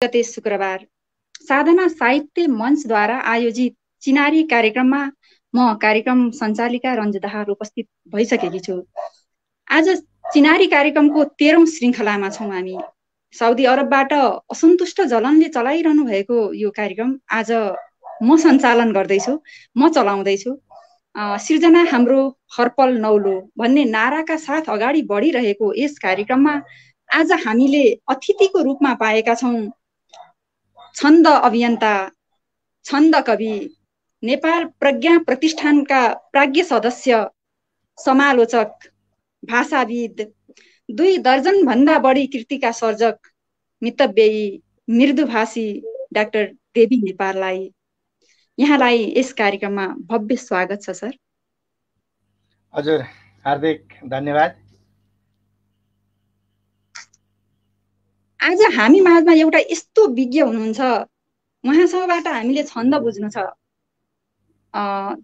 गते शुक्रबार साधना साहित्य मञ्चद्वारा आयोजित चिनारी कार्यक्रममा म कार्यक्रम सञ्चालिका रन्जु दाहाल उपस्थित भइसकेकी छु। आज चिनारी कार्यक्रमको 13औं श्रृङ्खलामा छौँ हामी। साउदी अरबबाट असन्तुष्ट जलनले चलाइरहनु भएको यो कार्यक्रम आज म सञ्चालन गर्दैछु, म चलाउँदैछु। सिर्जना हाम्रो हरपल नौलो भन्ने नाराका साथ अगाडि बढिरहेको यस कार्यक्रममा आज हामीले अतिथिको रूपमा पाएका छौँ छन्द अभियन्ता, छन्द कवि, नेपाल प्रज्ञा प्रतिष्ठानका प्राज्ञ सदस्य, समालोचक, भाषाविद, 2 दर्जन भन्दा बढी कृतिका सर्जक, मितव्ययी, मृदुभाषी डाक्टर देवी नेपाललाई यहाँलाई यस कार्यक्रममा भव्य स्वागत छ सर। हजुर, हार्दिक धन्यवाद। आज हामी माझमा एउटा यस्तो विज्ञ हुनुहुन्छ, उहाँसँगबाट हामीले छन्द बुझ्नु छ,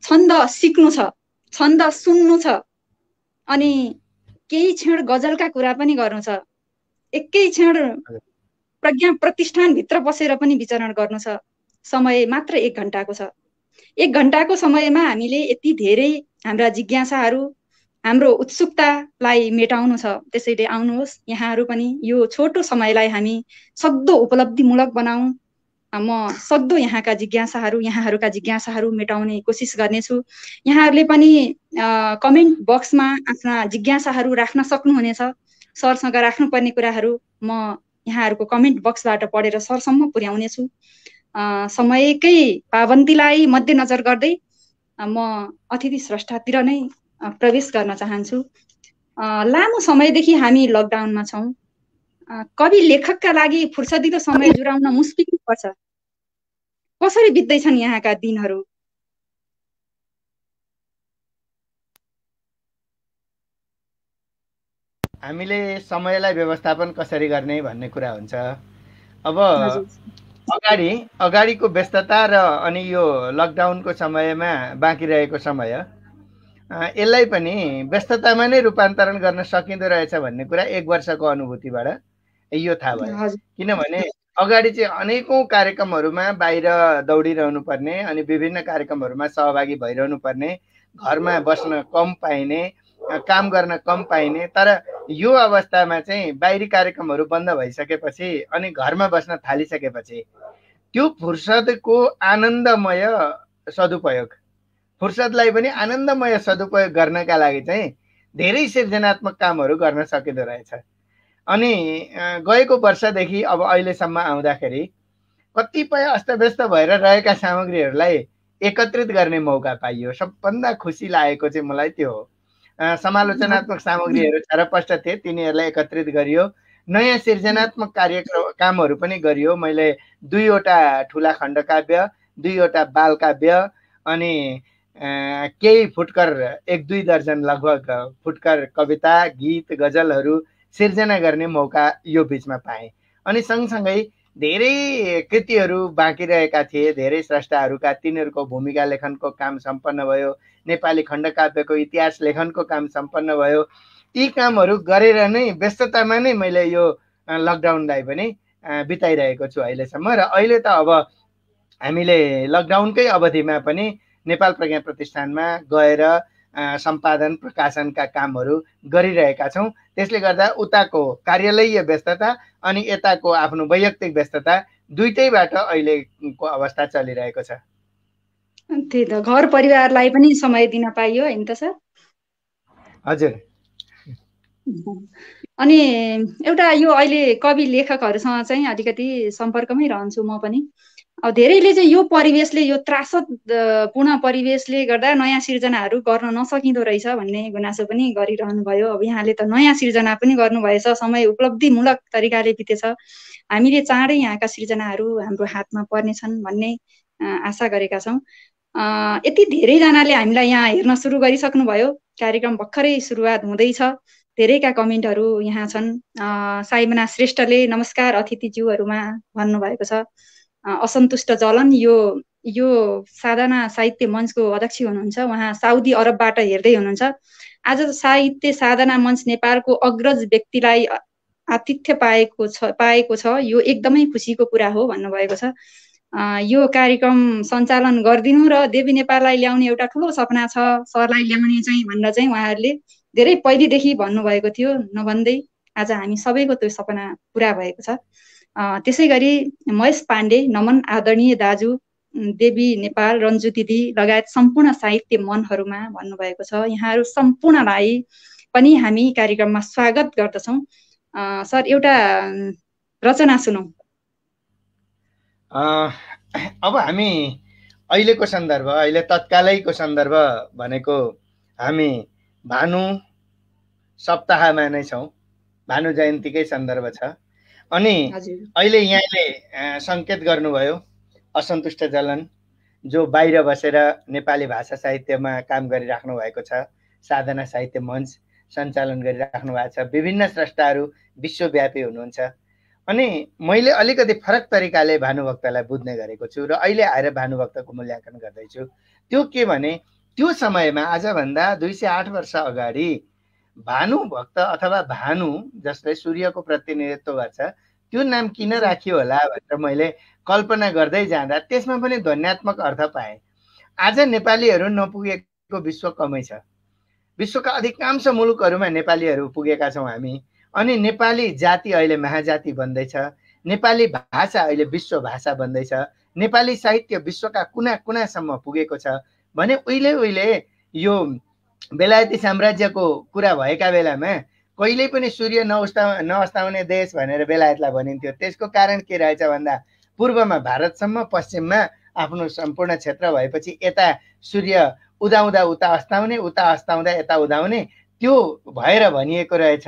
छन्द सिक्नु छ, छन्द सुन्नु छ, अनि केही क्षण गजलका कुरा पनि गर्नु छ, एकै क्षण प्रज्ञा प्रतिष्ठानभित्र बसेर पनि विचरण गर्नु छ। समय मात्र 1 घण्टाको छ। 1 घण्टाको समयमा हामीले यति धेरै हाम्रा जिज्ञासाहरू, हाम्रो उत्सुकतालाई मेटाउनु छ। त्यसैले आउनुहोस्, यहाँहरू पनि यो छोटो समयलाई हामी सक्दो उपलब्धिमूलक बनाऊँ। म सक्दो यहाँहरूका जिज्ञासाहरू मेटाउने कोसिस गर्नेछु। यहाँहरूले पनि कमेन्ट बक्समा आफ्ना जिज्ञासाहरू राख्न सक्नुहुनेछ। सरसँग राख्नुपर्ने कुराहरू म यहाँहरूको कमेन्ट बक्सबाट पढेर सरसम्म पुर्याउनेछु। समयकै पाबन्दीलाई मध्यनजर गर्दै म अतिथि स्रष्टातिर नै प्रवेश गर्न चाहन्छु। लामो समयदेखि हामी लकडाउनमा छौँ। कवि लेखकका लागि फुर्सदिलो समय जुराउन मुस्किल पर्छ। कसरी बित्दैछन् यहाँका दिनहरू? हामीले समयलाई व्यवस्थापन कसरी गर्ने भन्ने कुरा हुन्छ। अब अगाडिको व्यस्तता र अनि यो लकडाउनको समयमा बाँकी रहेको समय, यसलाई पनि व्यस्ततामा नै रूपान्तरण गर्न सकिँदो रहेछ भन्ने कुरा 1 वर्षको अनुभूतिबाट यो थाहा भयो। किनभने अगाडि चाहिँ अनेकौं कार्यक्रमहरूमा बाहिर दौडिरहनु पर्ने अनि विभिन्न कार्यक्रमहरूमा सहभागी भइरहनु पर्ने, घरमा बस्न कम पाइने, काम गर्न कम पाइने। तर यो अवस्थामा चाहिँ बाहिरी कार्यक्रमहरू बन्द भइसकेपछि अनि घरमा बस्न थालिसकेपछि त्यो फुर्सदको आनन्दमय सदुपयोग, फुर्सदलाई पनि आनन्दमय सदुपयोग गर्नका लागि चाहिँ धेरै सृजनात्मक कामहरू गर्न सकिँदो रहेछ। अनि गएको वर्षदेखि अब अहिलेसम्म आउँदाखेरि कतिपय अस्तव्यस्त भएर रहेका सामग्रीहरूलाई एकत्रित गर्ने मौका पाइयो। सबभन्दा खुसी लागेको चाहिँ मलाई त्यो हो। समालोचनात्मक सामग्रीहरू छरपष्ट थिए, तिनीहरूलाई एकत्रित गरियो। नयाँ सृजनात्मक कामहरू पनि गरियो। मैले 2 वटा ठुला खण्डकाव्य, 2 वटा बालकाव्य अनि केही फुटकर 1-2 दर्जन लगभग फुटकर कविता, गीत, गजलहरू सिर्जना गर्ने मौका यो बीचमा पाएँ। अनि सँगसँगै धेरै कृतिहरू बाँकी रहेका थिए, धेरै स्रष्टाहरूका, तिनीहरूको भूमिका लेखनको काम सम्पन्न भयो। नेपाली खण्डकाव्यको इतिहास लेखनको काम सम्पन्न भयो। यी कामहरू गरेर नै व्यस्ततामा नै मैले यो लकडाउनलाई पनि बिताइरहेको छु अहिलेसम्म। र अहिले त अब हामीले लकडाउनकै अवधिमा पनि नेपाल प्रज्ञा प्रतिष्ठानमा गएर सम्पादन प्रकाशनका कामहरू गरिरहेका छौँ। त्यसले गर्दा उताको कार्यालयीय व्यस्तता अनि यताको आफ्नो वैयक्तिक व्यस्तता दुईटैबाट अहिलेको अवस्था चलिरहेको छ। त्यही त, घर परिवारलाई पनि समय दिन पाइयो हैन त सर? हजुर। अनि एउटा यो अहिले कवि लेखकहरूसँग चाहिँ अलिकति सम्पर्कमै रहन्छु म पनि। अब धेरैले चाहिँ यो परिवेशले, यो त्रासदपूर्ण परिवेशले गर्दा नयाँ सिर्जनाहरू गर्न नसकिँदो रहेछ भन्ने गुनासो पनि गरिरहनु भयो। अब यहाँले त नयाँ सिर्जना पनि गर्नुभएछ, समय उपलब्धिमूलक तरिकाले बितेछ। हामीले चाँडै यहाँका सिर्जनाहरू हाम्रो हातमा पर्नेछन् भन्ने आशा गरेका छौँ। यति धेरैजनाले हामीलाई यहाँ हेर्न सुरु गरिसक्नुभयो। कार्यक्रम भर्खरै सुरुवात हुँदैछ। धेरैका कमेन्टहरू यहाँ छन्। साइमना श्रेष्ठले नमस्कार अतिथिज्यूहरूमा भन्नुभएको छ। असन्तुष्ट जलन यो साधना साहित्य मञ्चको अध्यक्ष हुनुहुन्छ, उहाँ साउदी अरबबाट हेर्दै हुनुहुन्छ। आज साहित्य साधना मञ्च नेपालको अग्रज व्यक्तिलाई आतिथ्य पाएको छ, यो एकदमै खुसीको कुरा हो भन्नुभएको छ। यो कार्यक्रम सञ्चालन गरिदिनु र देवी नेपाललाई ल्याउने एउटा ठुलो सपना छ, सरलाई ल्याउने चाहिँ भनेर चाहिँ उहाँहरूले धेरै पहिलेदेखि भन्नुभएको थियो। नभन्दै आज हामी सबैको त्यो सपना पुरा भएको छ। त्यसै गरी महेश पाण्डे, नमन आदरणीय दाजु, देवी नेपाल, रन्जु दिदी लगायत सम्पूर्ण साहित्य मनहरूमा भन्नुभएको छ। यहाँहरू सम्पूर्णलाई पनि हामी कार्यक्रममा स्वागत गर्दछौँ। सर, एउटा रचना सुनौँ। अब हामी अहिलेको सन्दर्भ, अहिले तत्कालैको सन्दर्भ भनेको हामी भानु सप्ताहमा नै छौँ, भानु जयन्तीकै सन्दर्भ छ। अनि अहिले यहाँले सङ्केत गर्नुभयो असन्तुष्ट जलन, जो बाहिर बसेर नेपाली भाषा साहित्यमा काम गरिराख्नु भएको छ, साधना साहित्य मञ्च सञ्चालन गरिराख्नु भएको छ, विभिन्न स्रष्टाहरू विश्वव्यापी हुनुहुन्छ। अनि मैले अलिकति फरक तरिकाले भानुभक्तलाई बुझ्ने गरेको छु र अहिले आएर भानुभक्तको मूल्याङ्कन गर्दैछु। त्यो के भने, त्यो समयमा आजभन्दा 208 वर्ष अगाडि भानुभक्त अथवा भानु जसले सूर्यको प्रतिनिधित्व गर्छ, त्यो नाम किन राखियो होला भनेर मैले कल्पना गर्दै जाँदा त्यसमा पनि ध्वन्यात्मक अर्थ पाएँ। आज नेपालीहरू नपुगेको विश्व कमै छ। विश्वका अधिकांश मुलुकहरूमा नेपालीहरू पुगेका छौँ हामी। अनि नेपाली जाति अहिले महाजाति बन्दैछ, नेपाली भाषा अहिले विश्व भाषा बन्दैछ, नेपाली साहित्य विश्वका कुना कुनासम्म पुगेको छ भने उहिले यो बेलायती साम्राज्यको कुरा भएका बेलामा कहिल्यै पनि सूर्य नअस्ताउने देश भनेर बेलायतलाई भनिन्थ्यो। त्यसको कारण के रहेछ भन्दा पूर्वमा भारतसम्म, पश्चिममा आफ्नो सम्पूर्ण क्षेत्र भएपछि यता सूर्य उदाउँदा उता अस्ताउने, उता अस्ताउँदा यता उदाउने, त्यो भएर भनिएको रहेछ।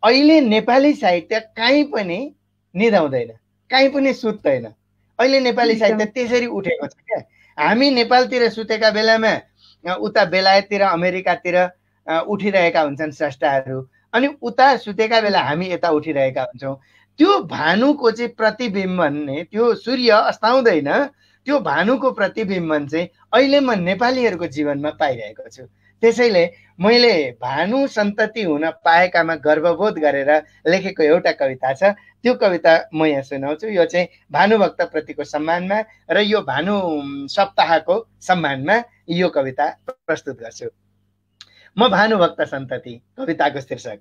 अहिले नेपाली साहित्य कहीँ पनि निदाउँदैन, कहीँ पनि सुत्दैन। अहिले नेपाली साहित्य त्यसरी उठेको छ क्या। हामी नेपालतिर सुतेका बेलामा उता बेलायततिर, अमेरिकातिर उठिरहेका हुन्छन् स्रष्टाहरू, अनि उता सुतेका बेला हामी यता उठिरहेका हुन्छौँ। त्यो भानुको चाहिँ प्रतिबिम्बन नै, त्यो सूर्य अस्ताउँदैन, त्यो भानुको प्रतिबिम्बन चाहिँ अहिले म नेपालीहरूको जीवनमा पाइरहेको छु। त्यसैले मैले भानु सन्तति हुन पाएकामा गर्वबोध गरेर लेखेको एउटा कविता छ, त्यो कविता म यहाँ सुनाउँछु। यो चाहिँ भानुभक्त प्रतिको सम्मानमा र यो भानु सप्ताहको सम्मानमा यो कविता प्रस्तुत गर्छु। म भानुभक्त सन्तति, कविताको शीर्षक।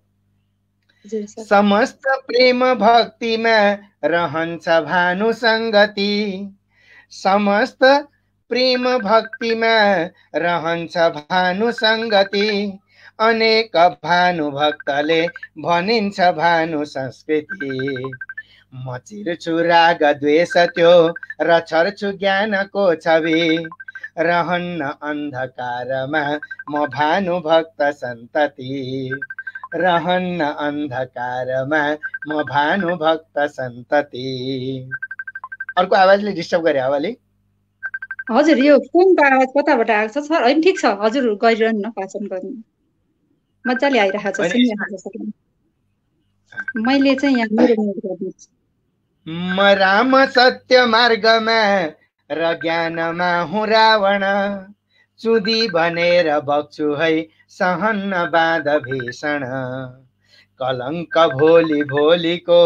समस्त प्रेम भक्तिमा रहन्छ भानु सङ्गति, समस्त प्रेम भक्तिमा रहन्छ भानु सङ्गति, अनेक भानु भक्तले भनिन्छ भानु संस्कृति। म चिर्छु राग द्वेष त्यो र छर्छु ज्ञानको छवि, रहन्न अन्धकारमा म भानुभक्त सन्तति, रहन्न अन्धकारमा म भानुभक्त सन्तति। अर्को आवाजले डिस्टर्ब गरे हो अलि? हजुर, यो फोनको आवाज कताबाट आएको छ सर? होइन, ठिक छ, हजुर गरिरहनु न, वाचन गर्नु मजाले आइरहेको छ। मैले चाहिँ यहाँ मेरो म्युट गरिदिन्छु। म राम सत्य मार्गमा र ज्ञानमा हुँ रावण, चुदी भनेर बग्छु है सहन्न बाध भीषण, कलङ्क भोलि भोलिको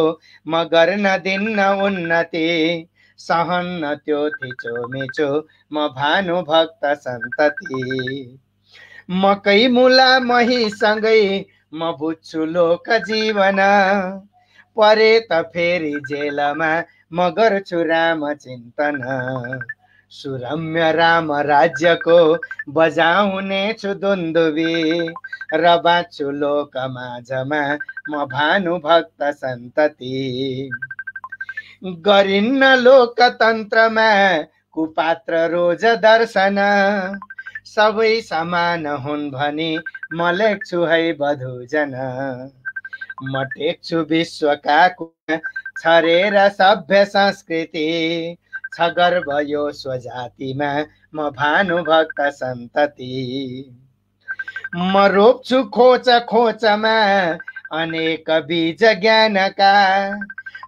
म गर्न दिन्न उन्नति, सहन्न त्यो थिचो मिचो म भानुभक्त सन्तति। मकै मुला महीसँगै म बुझ्छु लोक जीवन, परे त फेरि जेलमा म गर्छु राम चिन्तन, सुरम्य राम राज्यको बजाउने छु दुन्दुबी, र बाँच्छु लोक माझमा म भानुभक्त सन्तति। गरिन्न लोकतन्त्रमा कुपात्र रोज दर्शन, सबै समान हुन् भनी म लेख्छु है बधुजन, म टेक्छु विश्वका कुना छरेर सभ्य संस्कृति, छ गर्व यो स्वजातिमा म भानुभक्त सन्तति। म रोप्छु खोच खोचमा अनेक बीज ज्ञानका,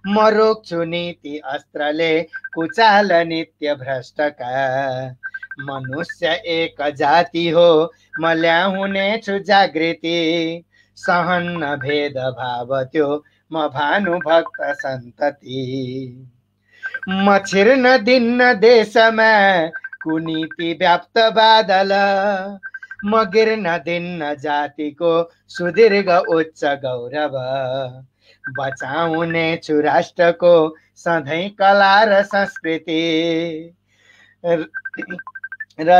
म रोक्छु नीति अस्त्रले कुचाल नित्य भ्रष्टका, मनुष्य एक जाति हो म ल्याउने छु जागृति, सहन्न भेदभाव त्यो म भानुभक्त सन्तति म छिर्न दिन्न देशमा कुनीति व्याप्त बादल म गिर्न दिन्न जातिको सुदीर्घ उच्च गौरव बचाउने छु राष्ट्रको सधैँ कला र संस्कृति र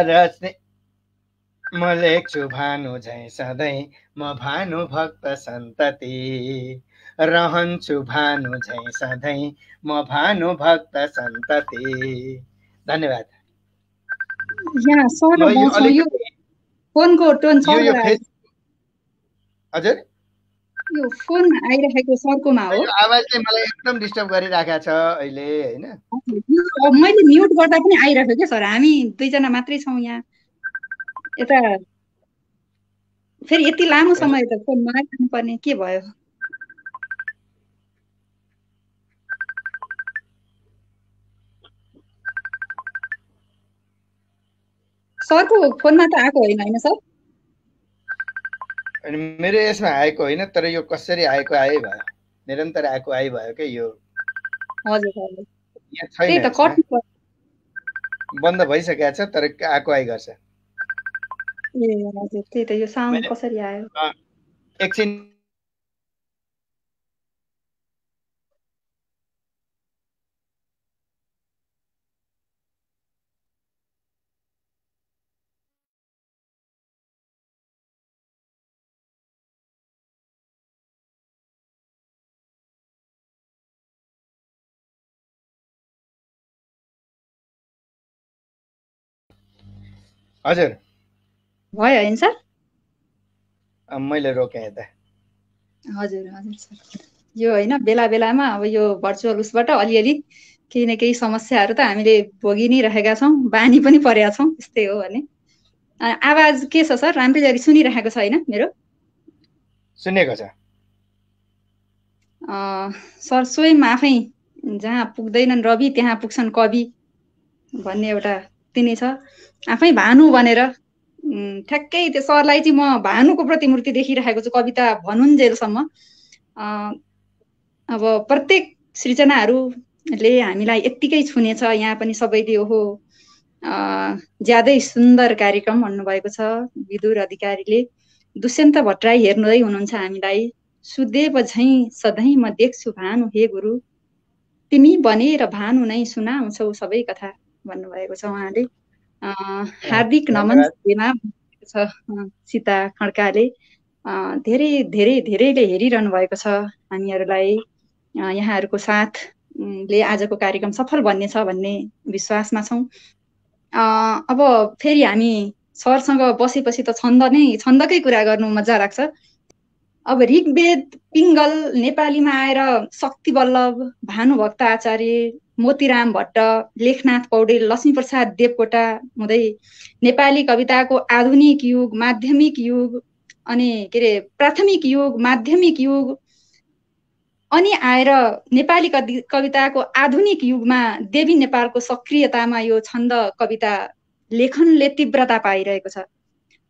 म लेख्छु भानु झैँ सधैँ म भानुभक्त सन्तति रहन्छु भानु झैँ सधैँ म भानुभक्त सन्तति। धन्यवाद। यहाँ सर म यो बस्छौँ, यो अलिकति फोनको टोन यो यो सर, फेस हजुर यो फोन आइरहेको सरकोमा हो। यो आवाजले मलाई एकदम डिस्टर्ब गरिराखेको छ अहिले हैन। यो मैले म्युट गर्दा पनि आइरहेको क्या सर, हामी दुईजना मात्रै छौँ यहाँ। यता फेरि यति लामो समय त फोन नआइरहनु पर्ने के भयो? सरको फोनमा त आएको होइन होइन सर? अनि मेरो यसमा आएको होइन, तर यो कसरी आएको आए भयो, निरन्तर आएको आइ भयो के यो। हजुर हजुर यहाँ छैन, त्यही त कट बन्द भइसकेको छ तर आएको आइ गर्छ। ए हजुर त्यही त, यो साउन्ड कसरी आयो? एकछिन हजुर भयो होइन सर? मैले रोकेँ यता। हजुर हजुर सर, यो होइन बेला बेलामा अब यो भर्चुअल उसबाट अलिअलि केही न केही समस्याहरू त हामीले भोगि नै रहेका छौँ, बानी पनि परेका छौँ, त्यस्तै हो भने। आवाज के छ सर? राम्ररी सुनिरहेको छ होइन मेरो? सुनेको छ सर स्वयं आफै जहाँ पुग्दैनन् रवि त्यहाँ पुग्छन् कवि भन्ने एउटा तिनी छ। आफै भानु भनेर ठ्याक्कै त्यो सरलाई चाहिँ म भानुको प्रतिमूर्ति देखिरहेको छु कविता भनुन्जेलसम्म। अब प्रत्येक सृजनाहरूले हामीलाई यत्तिकै छुनेछ। यहाँ पनि सबैले ओहो ज्यादै सुन्दर कार्यक्रम भन्नुभएको छ विदुर अधिकारीले। दुष्यन्त भट्टराई हेर्दै हुनुहुन्छ हामीलाई। सुदेव झैँ सधैँ म देख्छु भानु हे गुरु, तिमी बनेर भानु नै सुनाउँछौ सबै कथा भन्नुभएको छ उहाँले। हार्दिक नमन छ सीता खड्काले। धेरै धेरै धेरैले हेरिरहनु भएको छ हामीहरूलाई। यहाँहरूको साथले आजको कार्यक्रम सफल बन्नेछ भन्ने विश्वासमा छौँ। अब फेरि हामी सरसँग बसेपछि त छन्दकै कुरा गर्नु मजा लाग्छ। अब ऋग्वेद पिङ्गल नेपालीमा आएर शक्ति वल्लभ, भानुभक्त आचार्य, मोतीराम भट्ट, लेखनाथ पौडेल, लक्ष्मीप्रसाद देवकोटा हुँदै नेपाली कविताको आधुनिक युग, माध्यमिक युग, अनि के अरे प्राथमिक युग, माध्यमिक युग, अनि आएर नेपाली कविताको आधुनिक युगमा देवी नेपालको सक्रियतामा यो छन्द कविता लेखनले तीव्रता पाइरहेको छ।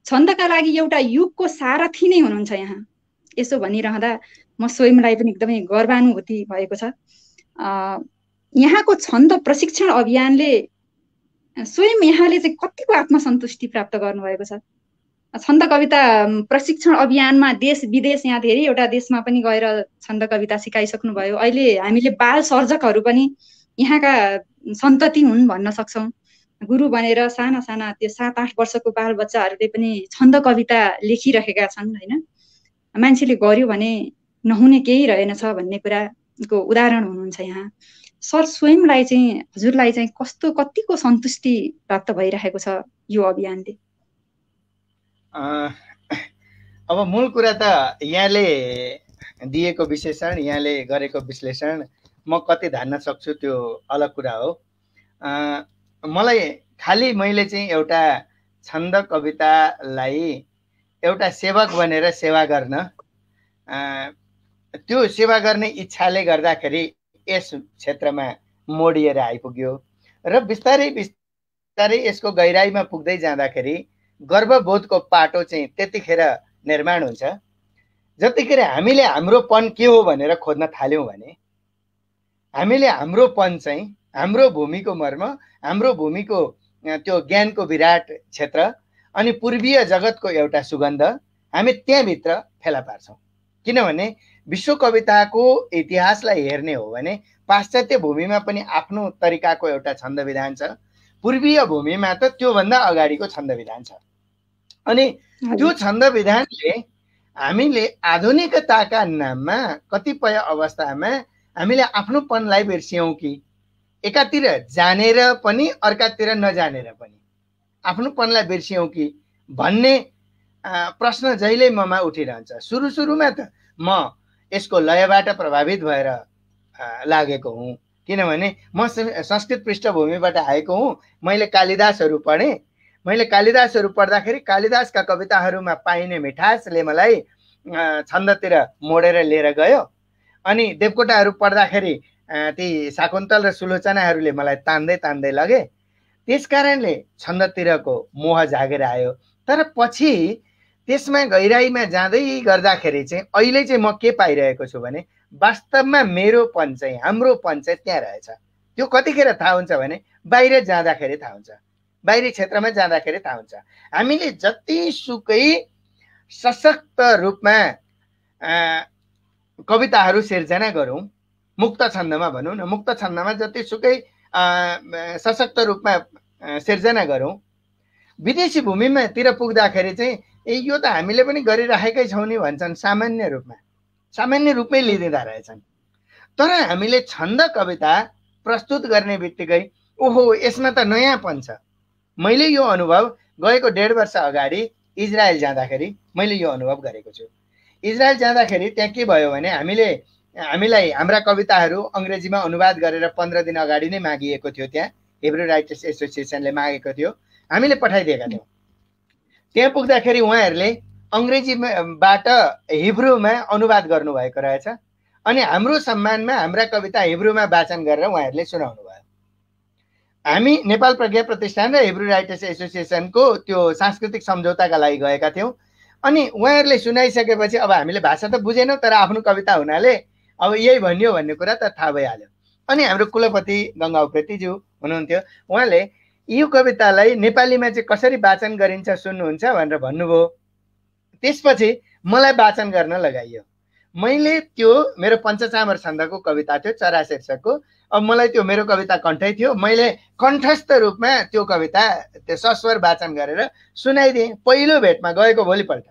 छन्दका लागि एउटा युगको सारथी नै हुनुहुन्छ यहाँ। यसो भनिरहँदा म स्वयंलाई पनि एकदमै गर्वानुभूति भएको छ। यहाँको छन्द प्रशिक्षण अभियानले स्वयं यहाँले चाहिँ कतिको आत्मसन्तुष्टि प्राप्त गर्नुभएको छ। छन्द कविता प्रशिक्षण अभियानमा देश विदेश यहाँ धेरैवटा देशमा पनि गएर छन्द कविता सिकाइसक्नुभयो। अहिले हामीले बाल सर्जकहरू पनि यहाँका सन्तति हुन् भन्न सक्छौँ। गुरु बनेर साना साना त्यो 7-8 वर्षको बाल बच्चाहरूले पनि छन्द कविता लेखिरहेका छन् होइन। मान्छेले गर्यो भने नहुने केही रहेनछ भन्ने कुराको उदाहरण हुनुहुन्छ यहाँ। सर स्वयंलाई चाहिँ हजुरलाई चाहिँ कतिको सन्तुष्टि प्राप्त भइरहेको छ यो अभियानले? अब मूल कुरा त यहाँले दिएको विश्लेषण, यहाँले गरेको विश्लेषण म कति धान्न सक्छु त्यो अलग कुरा हो। मलाई खालि मैले चाहिँ एउटा छन्द कवितालाई एउटा सेवक बनेर सेवा गर्न, त्यो सेवा गर्ने इच्छाले गर्दाखेरि यस क्षेत्रमा मोडिएर आइपुग्यो र बिस्तारै बिस्तारै यसको गहिराइमा पुग्दै जाँदाखेरि गर्वबोधको पाटो चाहिँ त्यतिखेर निर्माण हुन्छ जतिखेर हामीले हाम्रोपन के हो भनेर खोज्न थाल्यौँ भने हामीले हाम्रोपन चाहिँ हाम्रो भूमिको मर्म, हाम्रो भूमिको त्यो ज्ञानको विराट क्षेत्र अनि पूर्वीय जगतको एउटा सुगन्ध हामी त्यहाँभित्र फेला पार्छौँ। किनभने विश्व कविताको इतिहासलाई हेर्ने हो भने पाश्चात्य भूमिमा पनि आफ्नो तरिकाको एउटा छन्द विधान छ, पूर्वीय भूमिमा त त्योभन्दा अगाडिको छन्द विधान छ। अनि त्यो छन्द विधानले हामीले आधुनिकताका नाममा कतिपय अवस्थामा हामीले आफ्नोपनलाई बिर्स्यौँ कि एकातिर जानेर पनि अर्कातिर नजानेर पनि आफ्नोपनलाई बिर्स्यौँ कि भन्ने प्रश्न जहिले ममा उठिरहन्छ। सुरुमा त म यसको लयबाट प्रभावित भएर लागेको हुँ, किनभने म संस्कृत पृष्ठभूमिबाट आएको हुँ। मैले कालिदासहरू पढेँ। मैले कालिदासहरू पढ्दाखेरि कालिदासका कविताहरूमा पाइने मिठासले मलाई छन्दतिर मोडेर लिएर गयो। अनि देवकोटाहरू पढ्दाखेरि ती शाकुन्तल र सुलोचनाहरूले मलाई तान्दै लगे। त्यसकारणले छन्दतिरको मोह जागेर आयो। तर पछि त्यसमा गहिराइमा जाँदै गर्दाखेरि चाहिँ अहिले चाहिँ म के पाइरहेको छु भने वास्तवमा मेरोपन चाहिँ हाम्रोपन चाहिँ त्यहाँ रहेछ। त्यो कतिखेर थाहा हुन्छ भने बाहिर जाँदाखेरि थाहा हुन्छ, बाहिरी क्षेत्रमा जाँदाखेरि थाहा हुन्छ। हामीले जतिसुकै सशक्त रूपमा कविताहरू सिर्जना गरौँ, मुक्त छन्दमा भनौँ न, मुक्त छन्दमा जतिसुकै सशक्त रूपमा सिर्जना गरौँ, विदेशी भूमिमा तिर पुग्दाखेरि चाहिँ यो त हामीले पनि गरिराखेकै छौँ नि भन्छन्। सामान्य रूपमै लिँदा रहेछन्। तर हामीले छन्द कविता प्रस्तुत गर्ने बित्तिकै ओहो यसमा त नयाँपन छ। मैले यो अनुभव गएको 1.5 वर्ष अगाडि इजरायल जाँदाखेरि मैले यो अनुभव गरेको छु। इजरायल जाँदाखेरि त्यहाँ के भयो भने हामीलाई हाम्रा कविताहरू अङ्ग्रेजीमा अनुवाद गरेर 15 दिन अगाडि नै मागिएको थियो। त्यहाँ हिब्रू राइटर्स एसोसिएसनले मागेको थियो, हामीले पठाइदिएका थियौँ। त्यहाँ पुग्दाखेरि उहाँहरूले अङ्ग्रेजीबाट हिब्रूमा अनुवाद गर्नुभएको रहेछ। अनि हाम्रो सम्मानमा हाम्रा कविता हिब्रूमा वाचन गरेर उहाँहरूले सुनाउनु भयो। हामी नेपाल प्रज्ञा प्रतिष्ठान र हिब्रू राइटर्स एसोसिएसनको त्यो सांस्कृतिक सम्झौताका लागि गएका थियौँ। अनि उहाँहरूले सुनाइसकेपछि अब हामीले भाषा त बुझेनौँ, तर आफ्नो कविता हुनाले अब यही भनियो भन्ने कुरा त थाहा भइहाल्यो। अनि हाम्रो कुलपति गङ्गा उप्रेतीज्यू हुनुहुन्थ्यो, उहाँले यो कवितालाई नेपालीमा चाहिँ कसरी वाचन गरिन्छ सुन्नुहुन्छ भनेर भन्नुभयो। त्यसपछि मलाई वाचन गर्न लगाइयो। मैले त्यो मेरो पञ्चचामर छन्दको कविता थियो, चरा शीर्षकको। अब मलाई त्यो मेरो कविता कण्ठै थियो। मैले कण्ठस्थ रूपमा त्यो कविता त्यो सस्वर वाचन गरेर सुनाइदिएँ पहिलो भेटमा गएको भोलिपल्ट।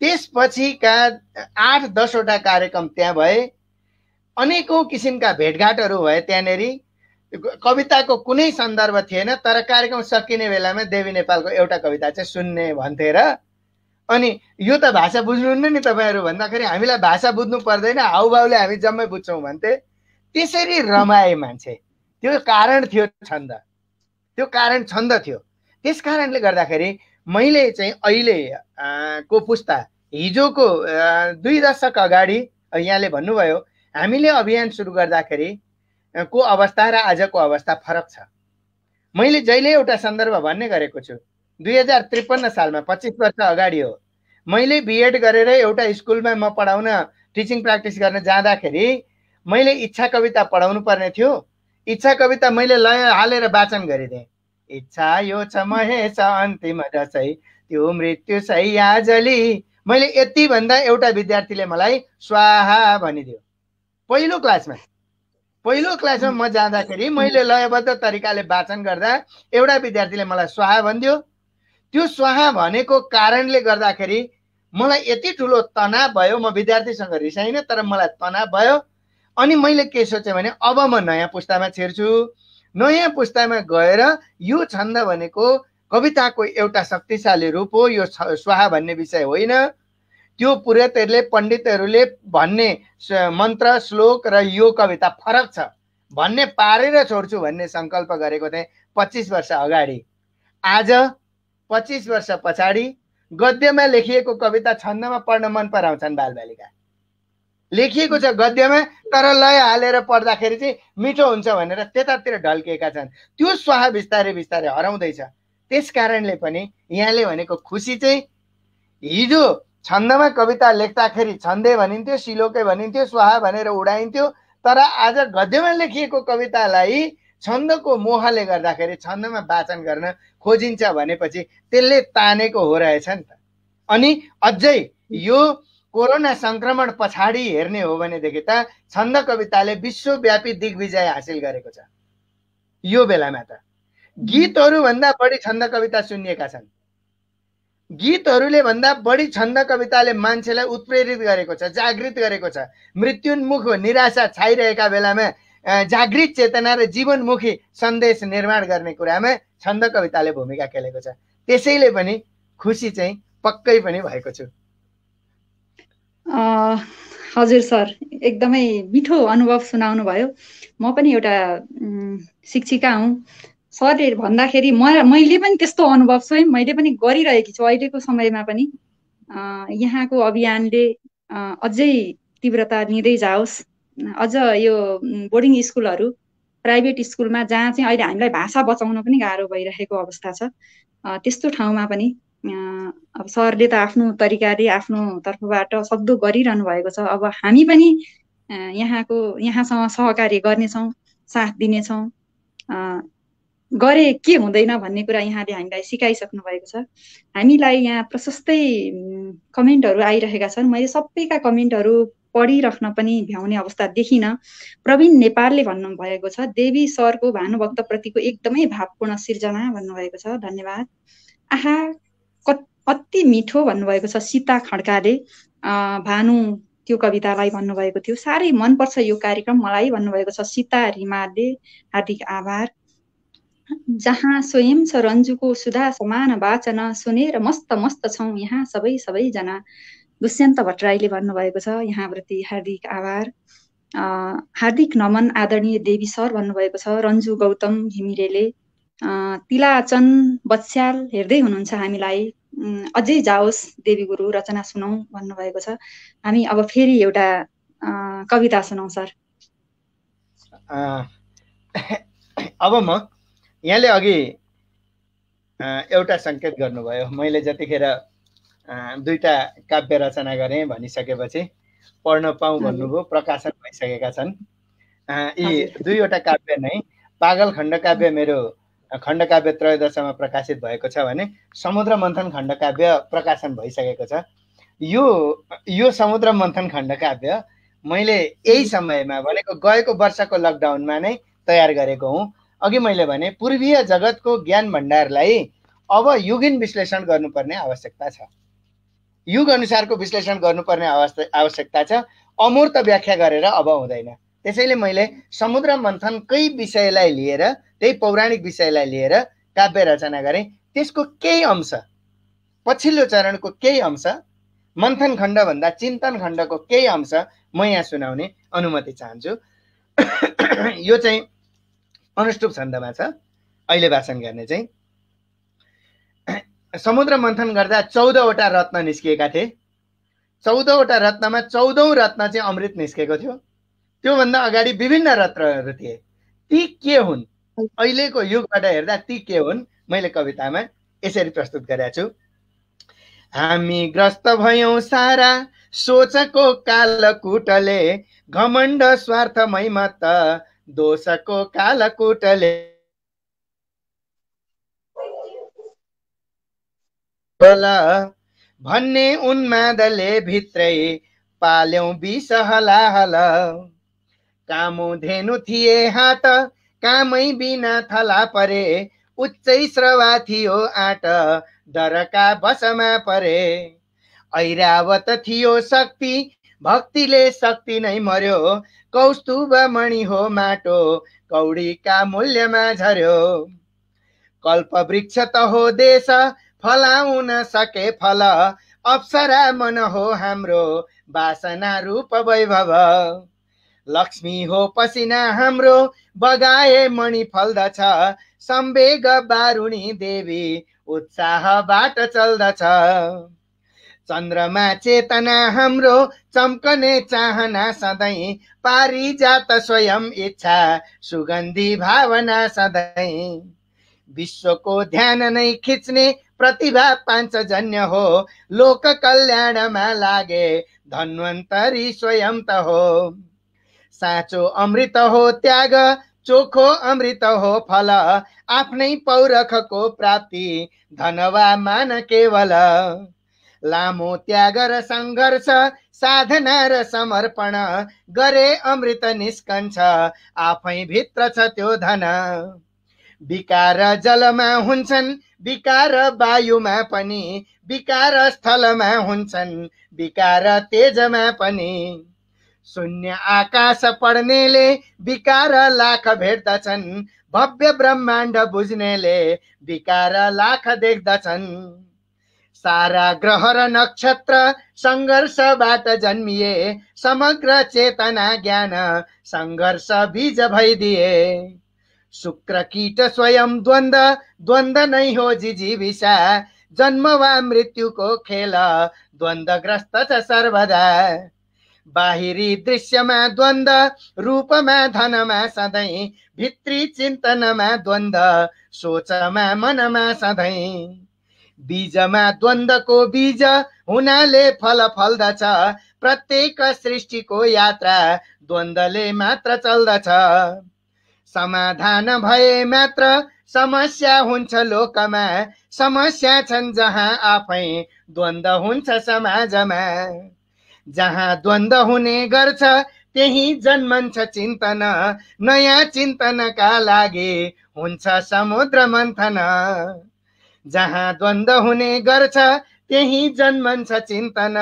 त्यसपछिका 8-10 वटा कार्यक्रम त्यहाँ भए, अनेकौं किसिमका भेटघाटहरू भए। त्यहाँनेरि कविताको कुनै सन्दर्भ थिएन, तर कार्यक्रम सकिने बेलामा देवी नेपालको एउटा कविता चाहिँ सुन्ने भन्थे र अनि यो त भाषा बुझ्नुहुन्न नि तपाईँहरू भन्दाखेरि हामीलाई भाषा बुझ्नु पर्दैन, हाउभाउले हामी जम्मै बुझ्छौँ भन्थे। त्यसरी रमाए मान्छे। त्यो कारण थियो छन्द, त्यो कारण छन्द थियो। त्यस कारणले गर्दाखेरि मैले चाहिँ अहिले को पुस्ता हिजोको 2 दशक अगाडि यहाँले भन्नुभयो हामीले अभियान सुरु गर्दाखेरि को अवस्था र आजको अवस्था फरक छ। मैले जहिले एउटा सन्दर्भ भन्ने गरेको छु। 2053 सालमा 25 वर्ष अगाडि हो, मैले बिएड गरेर एउटा स्कुलमा म पढाउन टिचिङ प्र्याक्टिस गर्न जाँदाखेरि मैले इच्छा कविता पढाउनु पर्ने थियो। इच्छा कविता मैले लय हालेर वाचन गरिदिएँ। इच्छा यो छ महेश अन्तिम रसै त्यो मृत्यु सैया जली। मैले यति भन्दा एउटा विद्यार्थीले मलाई स्वाहा भनिदियो। पहिलो क्लासमा म जाँदाखेरि मैले लयबद्ध तरिकाले वाचन गर्दा एउटा विद्यार्थीले मलाई स्वाहा भनिदियो। त्यो स्वाहा भनेको कारणले गर्दाखेरि मलाई यति ठुलो तनाव भयो। म विद्यार्थीसँग रिसाइनँ, तर मलाई तनाव भयो। अनि मैले के सोचेँ भने अब म नयाँ पुस्तामा छिर्छु। नयाँ पुस्तामा गएर यो छन्द भनेको कविताको एउटा शक्तिशाली रूप हो, यो स्वाहा भन्ने विषय होइन। त्यो पुरोहितहरूले पण्डितहरूले भन्ने मन्त्र श्लोक र यो कविता फरक छ भन्ने पारेर छोड्छु भन्ने सङ्कल्प गरेको थिएँ 25 वर्ष अगाडि। आज 25 वर्ष पछाडि गद्यमा लेखिएको कविता छन्दमा पढ्न मन पराउँछन् बालबालिका। लेखिएको छ गद्यमा, तर लय हालेर पढ्दाखेरि चाहिँ मिठो हुन्छ भनेर त्यतातिर ढल्किएका छन्। त्यो स्वाहा बिस्तारै बिस्तारै हराउँदैछ। त्यस कारणले पनि यहाँले भनेको खुसी चाहिँ हिजो छन्दमा कविता लेख्दाखेरि छन्दे भनिन्थ्यो, सिलोके भनिन्थ्यो, स्वाहा भनेर उडाइन्थ्यो। तर आज गद्यमा लेखिएको कवितालाई छन्दको मोहले गर्दाखेरि छन्दमा वाचन गर्न खोजिन्छ भनेपछि त्यसले तानेको हो रहेछ नि त। अनि अझै यो कोरोना संक्रमण पछाडि हेर्ने हो भनेदेखि त छन्द कविताले विश्वव्यापी दिग्विजय हासिल गरेको छ। यो बेलामा त गीतहरू भन्दा बढी छन्द कविता सुनिएका छन्। गीतहरूले भन्दा बढी छन्द कविताले मान्छेलाई उत्प्रेरित गरेको छ, जागृत गरेको छ। मृत्युन्मुख निराशा छाइरहेका बेलामा जागृत चेतना र जीवनमुखी सन्देश निर्माण गर्ने कुरामा छन्द कविताले भूमिका खेलेको छ। त्यसैले पनि खुसी चाहिँ पक्कै पनि भएको छु। हजुर सर, एकदमै मिठो अनुभव सुनाउनु भयो। म पनि एउटा शिक्षिका हुँ। सरले भन्दाखेरि मैले पनि त्यस्तो अनुभव स्वयं मैले पनि गरिरहेकी छु अहिलेको समयमा पनि। यहाँको अभियानले अझै तीव्रता लिँदै जाओस्। अझ यो बोर्डिङ स्कुलहरू, प्राइभेट स्कुलमा जहाँ चाहिँ अहिले हामीलाई भाषा बचाउन पनि गाह्रो भइरहेको अवस्था छ, त्यस्तो ठाउँमा पनि अब सरले त आफ्नो तरिकाले आफ्नो तर्फबाट सक्दो गरिरहनु भएको छ। अब हामी पनि यहाँसँग सहकार्य गर्नेछौँ, साथ दिनेछौँ। गरे के हुँदैन भन्ने कुरा यहाँले हामीलाई सिकाइसक्नु भएको छ। हामीलाई यहाँ प्रशस्तै कमेन्टहरू आइरहेका छन्। मैले सबैका कमेन्टहरू पढिराख्न पनि भ्याउने अवस्था देखिनँ। प्रवीण नेपालले भन्नुभएको छ, देवी सरको भानुभक्त प्रतिको एकदमै भावपूर्ण सिर्जना भन्नुभएको छ, धन्यवाद। आहा अति मिठो भन्नुभएको छ सीता खड्काले। भानु त्यो कवितालाई भन्नुभएको थियो, साह्रै मनपर्छ यो कार्यक्रम मलाई भन्नुभएको छ सीता रिमालले, हार्दिक आभार। जहाँ स्वयं छ रन्जुको सुधा समान वाचन, सुनेर मस्त मस्त छौँ यहाँ सबैजना, दुष्यन्त भट्टराईले भन्नुभएको छ, यहाँप्रति हार्दिक आभार। हार्दिक नमन आदरणीय देवी सर भन्नुभएको छ रन्जु गौतम घिमिरेले। तिलाचन बत्स्याल हेर्दै हुनुहुन्छ हामीलाई, अझै जाओस् देवी गुरु रचना सुनौ भन्नुभएको छ। हामी अब फेरि एउटा कविता सुनौ सर। अब म यहाँले अघि एउटा सङ्केत गर्नुभयो, मैले जतिखेर दुईटा काव्य रचना गरेँ भनिसकेपछि पढ्न पाऊँ भन्नुभयो, प्रकाशन भइसकेका छन्। यी दुईवटा काव्य नै पागल खण्डकाव्य मेरो खण्डकाव्य त्रयोदशमा प्रकाशित भएको छ भने समुद्र मन्थन खण्डकाव्य प्रकाशन भइसकेको छ। यो समुद्र मन्थन खण्डकाव्य मैले यही समयमा भनेको गएको वर्षको लकडाउनमा नै तयार गरेको हुँ। अघि मैले भने पूर्वीय जगतको ज्ञान भण्डारलाई अब युगिन विश्लेषण गर्नुपर्ने आवश्यकता छ, युग अनुसारको विश्लेषण गर्नुपर्ने आवश्यकता छ। अमूर्त व्याख्या गरेर अब हुँदैन। त्यसैले मैले समुद्र मन्थनकै विषयलाई लिएर, त्यही पौराणिक विषयलाई लिएर काव्य रचना गरेँ। त्यसको केही अंश, पछिल्लो चरणको केही अंश, मन्थन खण्ड भन्दा चिन्तन खण्डको केही अंश म यहाँ सुनाउने अनुमति चाहन्छु। यो चाहिँ अनुष्टुप छन्दमा छ। अहिले वाचन गर्ने चाहिँ समुद्र मन्थन गर्दा 14वटा रत्न निस्किएका थिए। 14वटा रत्नमा 14औं रत्न चाहिँ अमृत निस्केको थियो। त्योभन्दा अगाडि विभिन्न रत्नहरू थिए। ती के हुन्, अहिलेको युगबाट हेर्दा ती के हुन्, मैले कवितामा यसरी प्रस्तुत गरेको छु। हामी ग्रस्त भयौं सारा सोचको कालकुटले, घमण्ड स्वार्थमै मत दोषको कालकुटले, भन्ने उन्मादले भित्रै पाल्यौं विष हलाहल। कामु धेनु थिए हात कामै बिना थला परे, उच्चै स्रवा थियो आँट डरका बसमा परे। ऐरावत थियो शक्ति भक्तिले शक्ति नै मर्यो, कौस्तुभ मणि हो माटो कौडीका मूल्यमा झर्यो। कल्प वृक्ष त हो देश फलाउन सके फल, अप्सरा मन हो हाम्रो वासना रूप वैभव। लक्ष्मी हो पसिना हाम्रो बगाए मणि फल्दछ, सम्वेग बारुणी देवी उत्साहबाट चल्दछ। चन्द्रमा चेतना हाम्रो चम्कने चाहना सधैँ, पारिजात स्वयं इच्छा सुगन्धी भावना सधैँ। विश्वको ध्यान नै खिच्ने प्रतिभा पाञ्चजन्य हो, लोक कल्याणमा लागे धन्वन्तरी स्वयं त हो। साँचो अमृत हो त्याग, चोखो अमृत हो फल, आफ्नै पौरखको प्राप्ति धनवा मान केवल। लामो त्याग र सङ्घर्ष, साधना र समर्पण गरे अमृत निस्कन्छ, आफै भित्र छ त्यो धन। विकार जलमा हुन्छन्, विकार वायुमा पनि, विकार स्थलमा हुन्छन्, विकार तेजमा पनि। शून्य आकाश पढ्नेले विकार लाख भेट्दछन्, भव्य ब्रह्माण्ड बुझ्नेले विकार लाख देख्दछन्। सारा ग्रह र नक्षत्र सङ्घर्षबाट जन्मिए, समग्र चेतना ज्ञान सङ्घर्ष बीज भइदिए। शुक्र कीट स्वयं द्वन्द, द्वन्द नै हो जिजीविषा, जन्म वा मृत्युको खेल द्वन्द्वग्रस्त छ सर्वदा। बाहिरी दृश्यमा द्वन्द, रूपमा धनमा सधैँ, भित्री चिन्तनमा द्वन्द, सोचमा मनमा सधैँ। बीजमा द्वन्द्वको बीज हुनाले फल फल्दछ, प्रत्येक सृष्टिको यात्रा द्वन्द्वले मात्र चल्दछ। समाधान भए मात्र समस्या हुन्छ लोकमा, समस्या छन् जहाँ आफै द्वन्द्व हुन्छ समाजमा। जहाँ द्वन्द्व हुने गर्छ त्यही जन्मन्छ चिन्तन, नयाँ चिन्तनका लागि हुन्छ समुद्र मन्थन। जहाँ द्वन्द्व हुने गर्छ त्यही जन्मन्छ चिन्तन,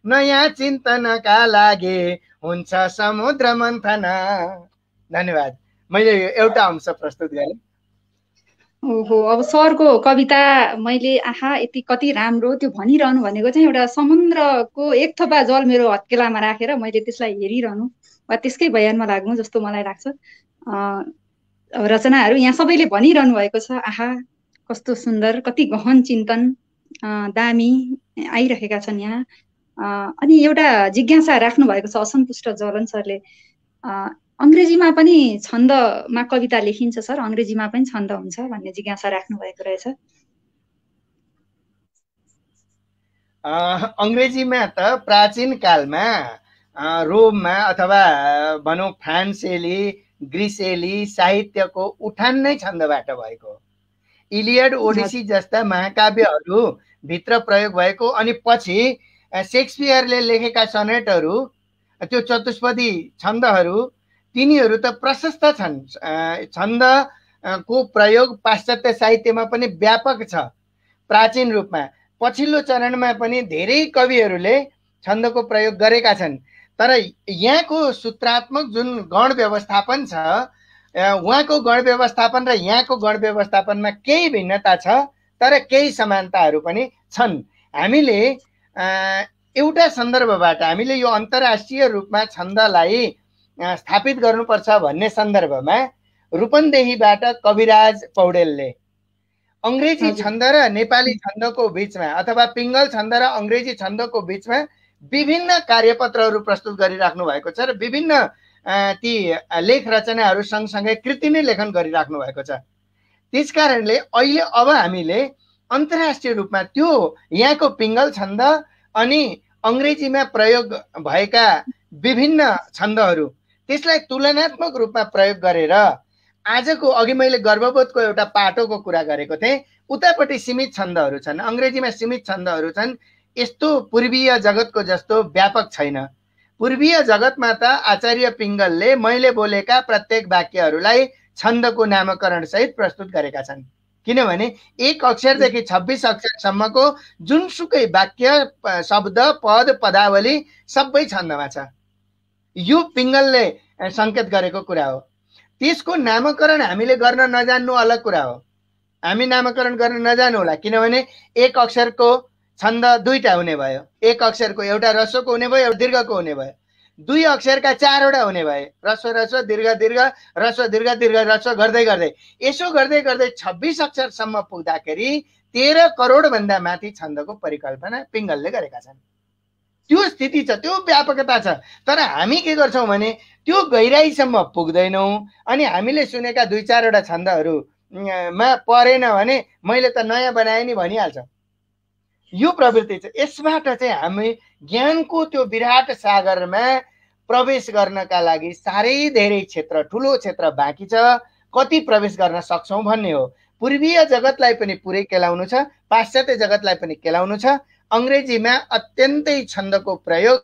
नयाँ चिन्तनका लागि हुन्छ समुद्र मन्थन। धन्यवाद। मैले एउटा अंश प्रस्तुत गरेँ। ओहो, अब सरको कविता मैले आहा यति कति राम्रो त्यो भनिरहनु भनेको चाहिँ एउटा समुद्रको एक थोपा जल मेरो हत्केलामा राखेर मैले त्यसलाई हेरिरहनु वा त्यसकै बयानमा लाग्नु जस्तो मलाई लाग्छ। रचनाहरू यहाँ सबैले भनिरहनु भएको छ, आहा कस्तो सुन्दर, कति गहन चिन्तन दामी आइरहेका छन् यहाँ। अनि एउटा जिज्ञासा राख्नु भएको छ असन्तुष्ट जलन सरले, अङ्ग्रेजीमा पनि छन्दमा कविता लेखिन्छ सर, अङ्ग्रेजीमा पनि छन्द हुन्छ भन्ने जिज्ञासा राख्नु भएको रहेछ। अङ्ग्रेजीमा त प्राचीन कालमा रोममा अथवा भनौँ फ्रान्सेली ग्रिसेली साहित्यको उठान नै छन्दबाट भएको। इलियड ओडिसी जस्ता महाकाव्यहरू भित्र प्रयोग भएको, अनि पछि शेक्सपियरले लेखेका सनेटहरू, त्यो चतुष्पदी छन्दहरू, तिनीहरू त प्रशस्त छन्। छन्दको प्रयोग पाश्चात्य साहित्यमा पनि व्यापक छ प्राचीन रूपमा। पछिल्लो चरणमा पनि धेरै कविहरूले छन्दको प्रयोग गरेका छन्, तर यहाँको सूत्रात्मक जुन गण व्यवस्थापन छ, उहाँको गण व्यवस्थापन र यहाँको गण व्यवस्थापनमा केही भिन्नता छ, तर केही समानताहरू पनि छन्। हामीले एउटा सन्दर्भबाट हामीले यो अन्तर्राष्ट्रिय रूपमा छन्दलाई स्थापित गर्नुपर्छ भन्ने सन्दर्भमा रूपन्देहीबाट कविराज पौडेलले अङ्ग्रेजी छन्द र नेपाली छन्दको बिचमा अथवा पिङ्गल छन्द र अङ्ग्रेजी छन्दको बिचमा विभिन्न कार्यपत्रहरू प्रस्तुत गरिराख्नु भएको छ र विभिन्न ती लेख रचनाहरू सँगसँगै कृति नै लेखन गरिराख्नु भएको छ। त्यसकारणले अहिले अब हामीले अन्तर्राष्ट्रिय रूपमा त्यो यहाँको पिङ्गल छन्द अनि अङ्ग्रेजीमा प्रयोग भएका विभिन्न छन्दहरू त्यसलाई तुलनात्मक रूपमा प्रयोग गरेर आजको, अघि मैले गर्भवतको एउटा पाटोको कुरा गरेको थिएँ, उतापट्टि सीमित छन्दहरू छन्, अङ्ग्रेजीमा सीमित छन्दहरू छन्। यस्तो पूर्वीय जगतको जस्तो व्यापक छैन। पूर्वीय जगतमा त आचार्य पिङ्गलले मैले बोलेका प्रत्येक वाक्यहरूलाई छन्दको नामकरण सहित प्रस्तुत गरेका छन्, किनभने 1 अक्षरदेखि 26 अक्षरसम्मको जुनसुकै वाक्य, शब्द, पद, पदावली सबै छन्दमा छ। यो पिङ्गलले सङ्केत गरेको कुरा हो। त्यसको नामकरण हामीले गर्न नजान्नु अलग कुरा हो। हामी नामकरण गर्न नजानु होला, किनभने 1 अक्षरको छन्द 2टा हुने भयो, 1 अक्षरको एउटा ह्रस्वको हुने भयो, एउटा दीर्घको हुने भयो, 2 अक्षरका 4वटा हुने भए, ह्रस्व ह्रस्व दीर्घ दीर्घ ह्रस्व दीर्घ दीर्घ ह्रस्व गर्दै गर्दै यसो गर्दै गर्दै 26 अक्षरसम्म पुग्दाखेरि 13 करोड भन्दा माथि छन्दको परिकल्पना पिङ्गलले गरेका छन्। त्यो स्थिति छ, त्यो व्यापकता छ। तर हामी के गर्छौँ भने त्यो गहिराइसम्म पुग्दैनौँ, अनि हामीले सुनेका 2-4वटा छन्दहरू मा परेन भने मैले त नयाँ बनाएँ नि भनिहाल्छ। यो प्रवृत्ति छ। यसबाट चाहिँ हामी ज्ञानको त्यो विराट सागरमा प्रवेश गर्नका लागि साह्रै धेरै क्षेत्र, ठुलो क्षेत्र बाँकी छ। कति प्रवेश गर्न सक्छौँ भन्ने हो। पूर्वीय जगतलाई पनि पुरै केलाउनु छ, पाश्चात्य जगतलाई पनि केलाउनु छ। अङ्ग्रेजीमा अत्यन्तै छन्दको प्रयोग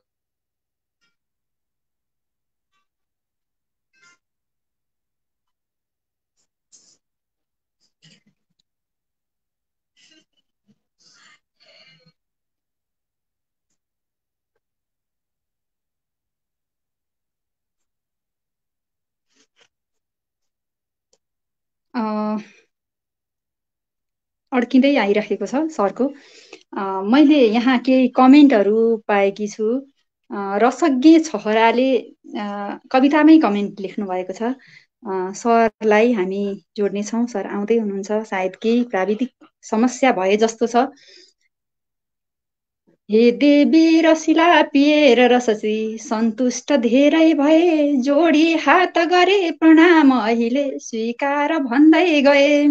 अड्किँदै आइरहेको छ सरको। मैले यहाँ केही कमेन्टहरू पाएकी छु। रसज्ञ छहराले कवितामै कमेन्ट लेख्नु भएको छ। सरलाई हामी जोड्नेछौँ। सर आउँदै हुनुहुन्छ, सायद केही प्राविधिक समस्या भए जस्तो छ। हे देवी रसिला पिएर रससी सन्तुष्ट धेरै भए, जोडी हात गरे प्रणाम अहिले स्वीकार भन्दै गए।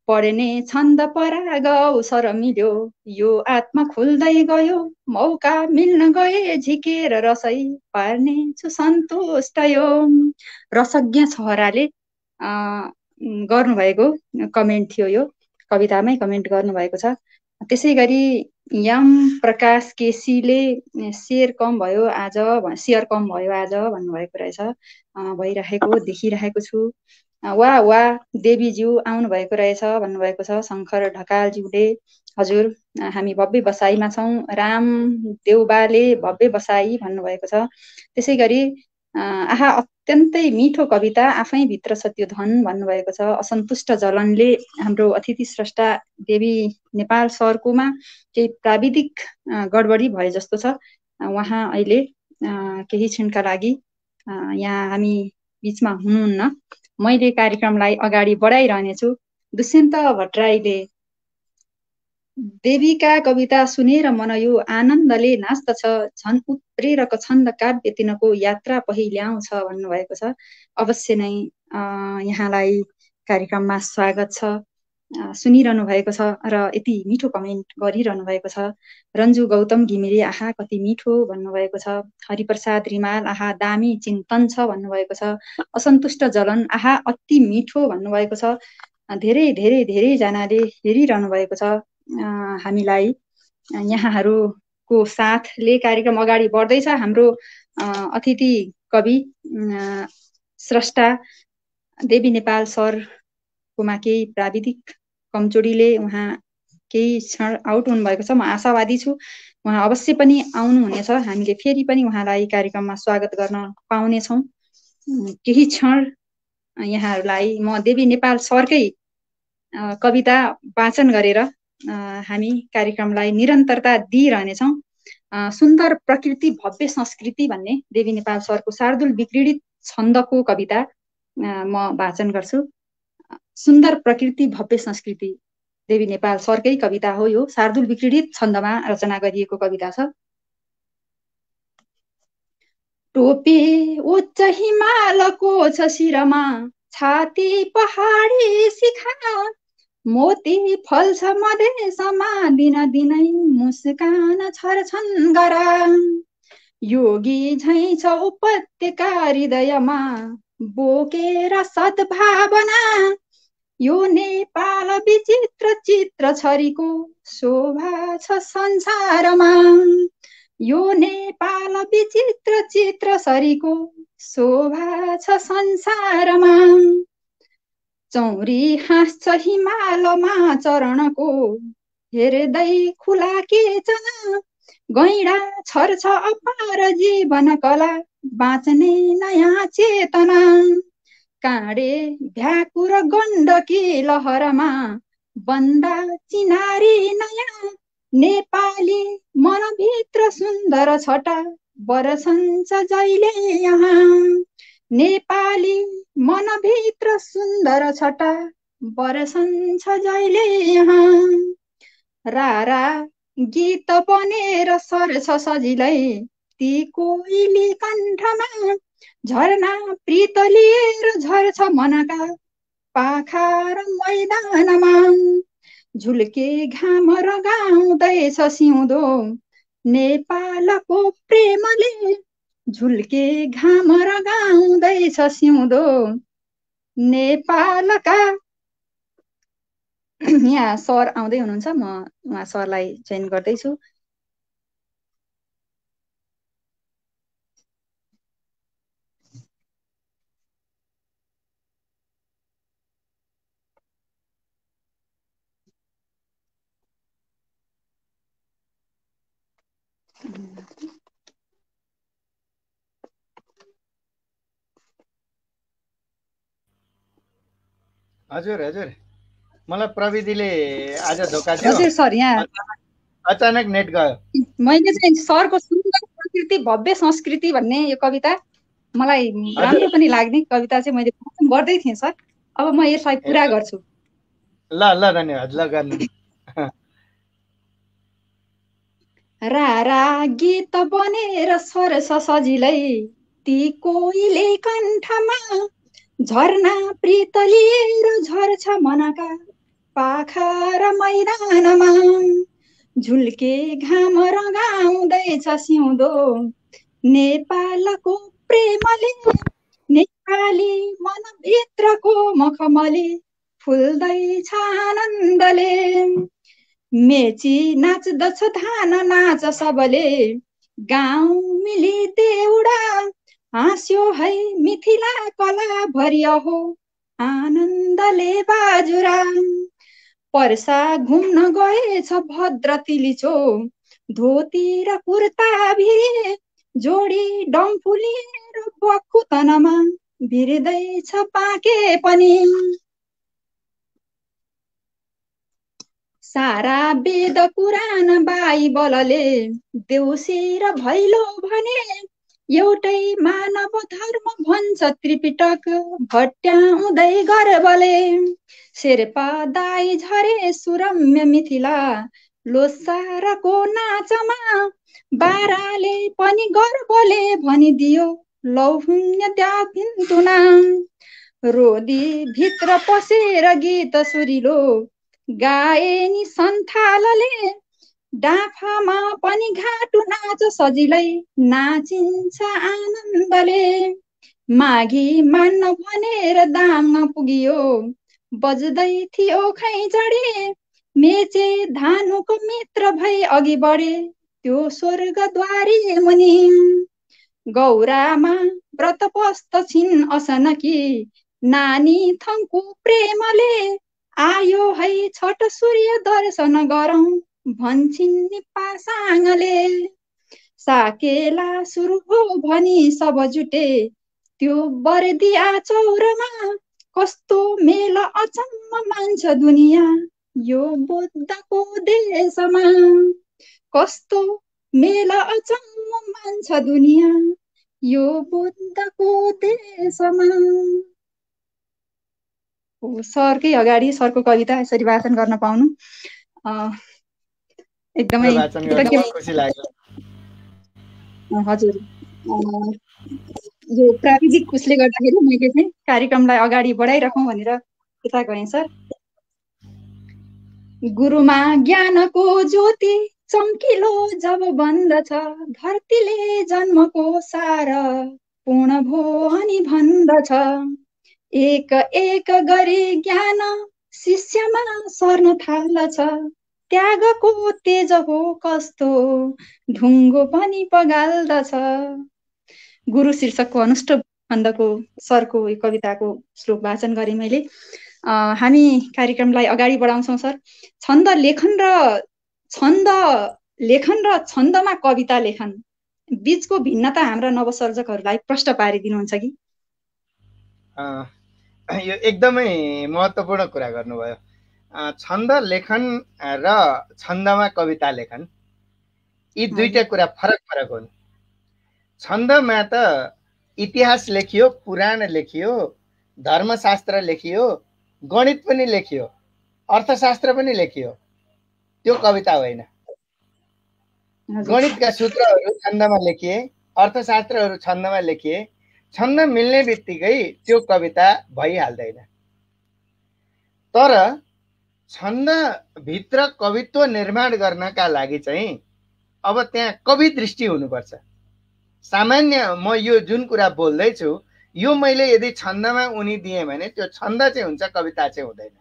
पढ्ने छन्द पराग अवसर मिल्यो, यो आत्मा खुल्दै गयो, मौका मिल्न गए झिकेर रसै पार्ने छु सन्तुष्ट यो। रसज्ञ छहराले गर्नुभएको कमेन्ट थियो। यो कवितामै कमेन्ट गर्नुभएको छ। त्यसै गरी यम प्रकाश केसीले शेयर कम भयो आज भन्नुभएको रहेछ। भइरहेको देखिरहेको छु। वा देवीज्यू आउनु भएको रहेछ भन्नुभएको छ शङ्कर ढकालज्यूले। हजुर हामी भव्य बसाइमा छौँ। राम देउबाले भव्य बसाई भन्नुभएको छ। त्यसै गरी आहा अत्यन्तै मिठो कविता, आफै भित्र छ त्यो धन भन्नुभएको छ असन्तुष्ट जलनले। हाम्रो अतिथि स्रष्टा देवी नेपाल सरकोमा केही प्राविधिक गडबडी भए जस्तो छ। उहाँ अहिले केही क्षणका लागि यहाँ हामी बिचमा हुनुहुन्न। मैले कार्यक्रमलाई अगाडि बढाइरहनेछु। दुष्यन्त भट्टराईले देवीका कविता सुनेर मन यो आनन्दले नाच्दछ, झन् उत्प्रेरक छन्द काव्य तिनको यात्रा पहिल्याउँछ भन्नुभएको छ। अवश्य नै यहाँलाई कार्यक्रममा स्वागत छ। सुनिरहनु भएको छ र यति मिठो कमेन्ट गरिरहनु भएको छ। रन्जु गौतम घिमिरे आहा कति मिठो भन्नुभएको छ। हरिप्रसाद रिमाल आहा दामी चिन्तन छ भन्नुभएको छ। असन्तुष्ट जलन आहा अति मिठो भन्नुभएको छ। धेरै धेरै धेरैजनाले हेरिरहनु भएको छ। हामीलाई यहाँहरूको साथले कार्यक्रम अगाडि बढ्दैछ। हाम्रो अतिथि कवि स्रष्टा देवी नेपाल सरकोमा केही प्राविधिक कमजोरीले उहाँ केही क्षण आउट हुनुभएको छ। म आशावादी छु उहाँ अवश्य पनि आउनुहुनेछ। हामीले फेरि पनि उहाँलाई कार्यक्रममा स्वागत गर्न पाउनेछौँ। केही क्षण यहाँहरूलाई म देवी नेपाल सरकै कविता वाचन गरेर हामी कार्यक्रमलाई निरन्तरता दिइरहनेछौँ। सुन्दर प्रकृति भव्य संस्कृति भन्ने देवी नेपाल सरको शार्दूल विक्रीडित छन्दको कविता म वाचन गर्छु। सुन्दर प्रकृति भव्य संस्कृति देवी नेपाल सरकै कविता हो। यो शार्दूल विक्रीडित छन्दमा रचना गरिएको कविता छ। टोपी उच्च हिमालको छ शिरमा, छाती पहाडी शिखा, मोती फल्छ मधेसमा, दिन दिनै मुस्कान छर्छन् गरा। योगी झैं छ उपत्यका हृदयमा, बोकेर सद्भावना, यो नेपाल विचित्र चित्र छरीको शोभा छ संसारमा। यो नेपाल विचित्र चित्र छरीको शोभा छ संसारमा। चौरी हाँस्छ हिमालमा चरणको, हेर्दै खुला केचना, गैँडा छर्छ अपार जीवन कला, बाँच्ने नयाँ चेतना। काँडे भ्याकुर गण्डकी लहरमा, बन्दा चिनारी नयाँ, नेपाली मनभित्र सुन्दर छटा, बरसन्छ जहिले यहाँ। नेपाली मनभित्र सुन्दर छटा, बरसन्छ जहिले यहाँ। रारा गीत बनेर सर्छ सजिलै, ती कोइली कण्ठमा, झरना प्रीत लिएर झर्छ मनका, पाखा र मैदानमा झुल्के घाम रगाउँदैछ सिउँदो नेपालको प्रेमले झुल्के घाम रगाउँदैछ सिउँदो नेपालका। यहाँ सर आउँदै हुनुहुन्छ, म उहाँ सरलाई चयन गर्दैछु। हजुर हजुर, मलाई प्रविधिले आज धोका दियो। हजुर सर, यहाँ अचानक नेट गयो। मैले चाहिँ सरको सुन्दर संस्कृति भव्य संस्कृति भन्ने यो कविता मलाई राम्रो पनि लाग्ने कविता चाहिँ मैले वाचन गर्दै थिएँ सर। अब म यसलाई पुरा गर्छु। ल ल, धन्यवाद। ल गर्नु। रारा गीत बनेर सर्छ सजिलै ती कोइले कण्ठमा झरना प्रीत लिएर झर्छ मनका पाखा र मैदानमा झुल्के घाम रगाउँदैछ सिउँदो नेपालको प्रेमले नेपाली मनभित्रको मखमली फुल्दैछ आनन्दले मेची नाच्दछ धान नाच सबले गाउँ मिली देउडा हाँस्यो है मिथिला कला भरिया हो आनन्दले बाजुरा पर्सा घुम्न गएछ भद्र तिलिचो धोती र कुर्ता भिरे जोडी डम्फु लिएर बखुतनमा भिर्दैछ पाके पनि सारा वेद पुराण बाइबलले देउसी र भैलो भने एउटै मानव धर्म भन्छ त्रिपिटक भट्याउँदै गर्वले शेर्पा दाई झरे सुरम्य मिथिला लोसारको नाचमा बाराले पनि गर्वले भनिदियो लौहुन्य त्यागिन्तुना रोदी भित्र पसेर गीत सुरिलो गाए नि सन्थालले डाँफामा पनि घाटु नाच सजिलै नाचिन्छ आनन्दले माघी मान्न भनेर दाममा पुगियो बज्दै थियो खैँजडी मेचे धानुको मित्र भई अघि बढे त्यो स्वर्गद्वारी मुनि गौरामा व्रत बस्दछिन् असनकी नानी थङ्कु प्रेमले आयो है छठ सूर्य दर्शन गरौँ भन्छिन् नि पासाङले साकेला सुरु हो भनी सब जुटे त्यो बर्दिया चौरमा कस्तो मेल अचम्म मान्छ दुनियाँ यो बुद्धको देशमा कस्तो मेल अचम्म मान्छ दुनियाँ यो बुद्धको देशमा। सरकै अगाडि सरको कविता यसरी वाचन गर्न पाउनु एकदमै खुसी लाग्यो। हजुर, यो प्राविधिक उसले गर्दाखेरि मैले चाहिँ कार्यक्रमलाई अगाडि बढाइराखौँ भनेर यता गएँ सर। गुरुमा ज्ञानको ज्योति चम्किलो जब बन्दछ धरतीले जन्मको सार पूर्ण भो अनि भन्दछ एक एक गरी ज्ञान शिष्यमा सर्न थाल्दछ त्यागको तेज हो कस्तो ढुङ्गो पनि पगाल्दछ। गुरु शीर्षकको अनुष्टुप खण्डको सरको कविताको श्लोक वाचन गरेँ मैले। हामी कार्यक्रमलाई अगाडि बढाउँछौँ सर। छन्द लेखन र छन्दमा कविता लेखन बीचको भिन्नता हाम्रा नवसर्जकहरूलाई प्रष्ट पारिदिनुहुन्छ कि? यो एकदमै महत्त्वपूर्ण कुरा गर्नुभयो। छन्द लेखन र छन्दमा कविता लेखन यी दुईटा कुरा फरक फरक हुन्। छन्दमा त इतिहास लेखियो, पुराण लेखियो, धर्मशास्त्र लेखियो, गणित पनि लेखियो, अर्थशास्त्र पनि लेखियो, त्यो कविता होइन। गणितका सूत्रहरू छन्दमा लेखिए, अर्थशास्त्रहरू छन्दमा लेखिए, छन्द मिल्ने बित्तिकै त्यो कविता भइहाल्दैन। तर छन्दभित्र कवित्व निर्माण गर्नका लागि चाहिँ अब त्यहाँ कवि दृष्टि हुनुपर्छ। सामान्य म यो जुन कुरा बोल्दैछु यो मैले यदि छन्दमा उनिदिएँ भने त्यो छन्द चाहिँ हुन्छ, कविता चाहिँ हुँदैन।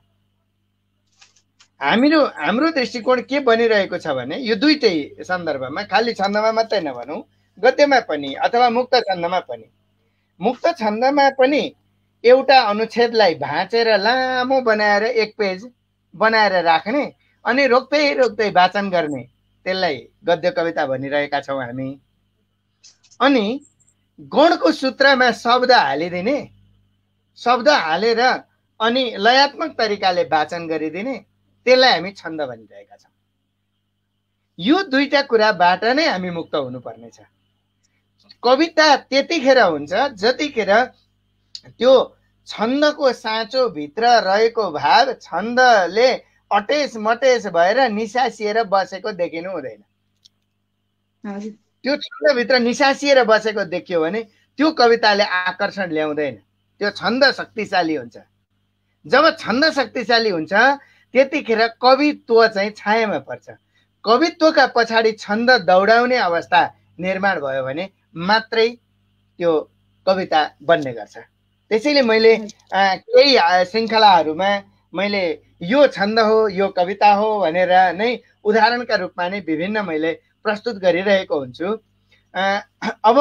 हाम्रो दृष्टिकोण के बनिरहेको छ भने यो दुईटै सन्दर्भमा, खालि छन्दमा मात्रै नभनौँ, गद्यमा पनि अथवा मुक्त छन्दमा पनि, मुक्त छन्दमा पनि एउटा अनुच्छेदलाई भाँचेर लामो बनाएर एक पेज बनाएर राख्ने अनि रोक्दै रोक्दै वाचन गर्ने, त्यसलाई गद्य कविता भनिरहेका छौँ हामी। अनि गणको सूत्रमा शब्द हालिदिने, शब्द हालेर अनि लयात्मक तरिकाले वाचन गरिदिने, त्यसलाई हामी छन्द भनिरहेका छौँ। यो दुईटा कुराबाट नै हामी मुक्त हुनुपर्नेछ। कविता त्यतिखेर हुन्छ जतिखेर त्यो छन्दको साँचो भित्र रहेको भाव छन्दले अटेस मटेस भएर निसासिएर बसेको देखिनु हुँदैन। त्यो छन्दभित्र निसासिएर बसेको देखियो भने त्यो कविताले आकर्षण ल्याउँदैन। त्यो छन्द शक्तिशाली हुन्छ। जब छन्द शक्तिशाली हुन्छ त्यतिखेर कवित्व चाहिँ छायामा पर्छ। कवित्वका पछाडि छन्द दौडाउने अवस्था निर्माण भयो भने मात्रै त्यो कविता बन्ने गर्छ। त्यसैले मैले केही श्रृङ्खलाहरूमा मैले यो छन्द हो यो कविता हो भनेर नै उदाहरणका रूपमा नै विभिन्न मैले प्रस्तुत गरिरहेको हुन्छु। अब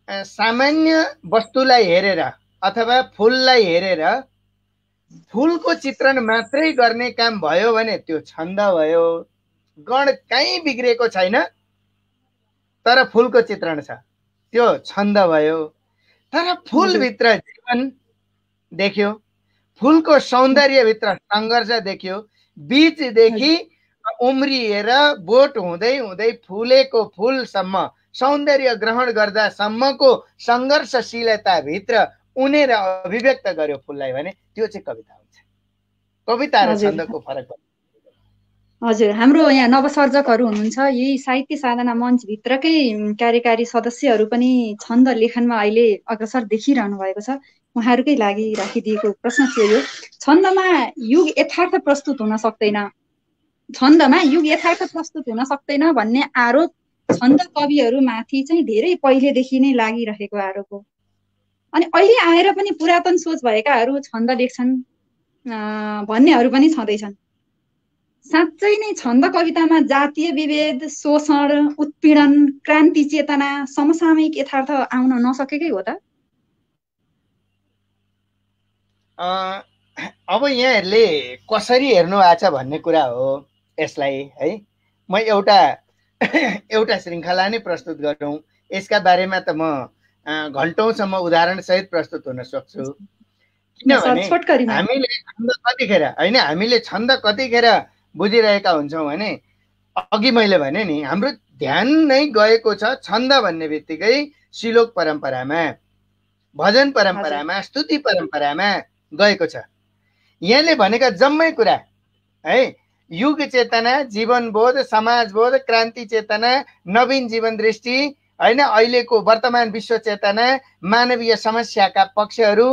सामान्य वस्तुलाई हेरेर अथवा फुललाई हेरेर फुलको चित्रण मात्रै गर्ने काम भयो भने त्यो छन्द भयो। गण कहीँ बिग्रेको छैन तर फुलको चित्रण छ, त्यो छन्द भयो। तर फुलभित्र जीवन देख्यो, फुलको सौन्दर्यभित्र सङ्घर्ष देख्यो, बीजदेखि उम्रिएर बोट हुँदै हुँदै फुलेको फुलसम्म सौन्दर्य ग्रहण गर्दासम्मको सङ्घर्षशीलताभित्र उनेर अभिव्यक्त गर्यो फुललाई भने त्यो चाहिँ कविता हुन्छ। कविता र छन्दको फरक। हजुर, हाम्रो यहाँ नवसर्जकहरू हुनुहुन्छ, यही साहित्य साधना मञ्चभित्रकै कार्यकारी सदस्यहरू पनि छन्द लेखनमा अहिले अग्रसर देखिरहनु भएको छ। उहाँहरूकै लागि राखिदिएको प्रश्न थियो यो। छन्दमा युग यथार्थ प्रस्तुत हुन सक्दैन, छन्दमा युग यथार्थ प्रस्तुत हुन सक्दैन भन्ने आरोप छन्द कविहरूमाथि चाहिँ धेरै पहिलेदेखि नै लागिरहेको आरोप हो। अनि अहिले आएर पनि पुरातन सोच भएकाहरू छन्द लेख्छन् भन्नेहरू पनि छँदैछन्। साँच्चै नै छन्द कवितामा जातीय विभेद, शोषण, उत्पीडन, क्रान्ति चेतना, समसामयिक यथार्थ आउन नसकेकै हो त? अब यहाँहरूले कसरी हेर्नु भएको छ भन्ने कुरा हो यसलाई है। म एउटा श्रृङ्खला नै प्रस्तुत गरौँ, यसका बारेमा त म घन्टौँसम्म उदाहरणसहित प्रस्तुत हुन सक्छु। किनभने हामीले छन्द कतिखेर बुझिरहेका हुन्छौँ भने अघि मैले भने नि हाम्रो ध्यान नै गएको छ छन्द भन्ने बित्तिकै श्लोक परम्परामा, भजन परम्परामा, स्तुति परम्परामा गएको छ। यहाँले भनेका जम्मै कुरा है, युग चेतना, जीवनबोध, समाजबोध, क्रान्ति चेतना, नवीन जीवन दृष्टि होइन, अहिलेको वर्तमान विश्व चेतना, मानवीय समस्याका पक्षहरू,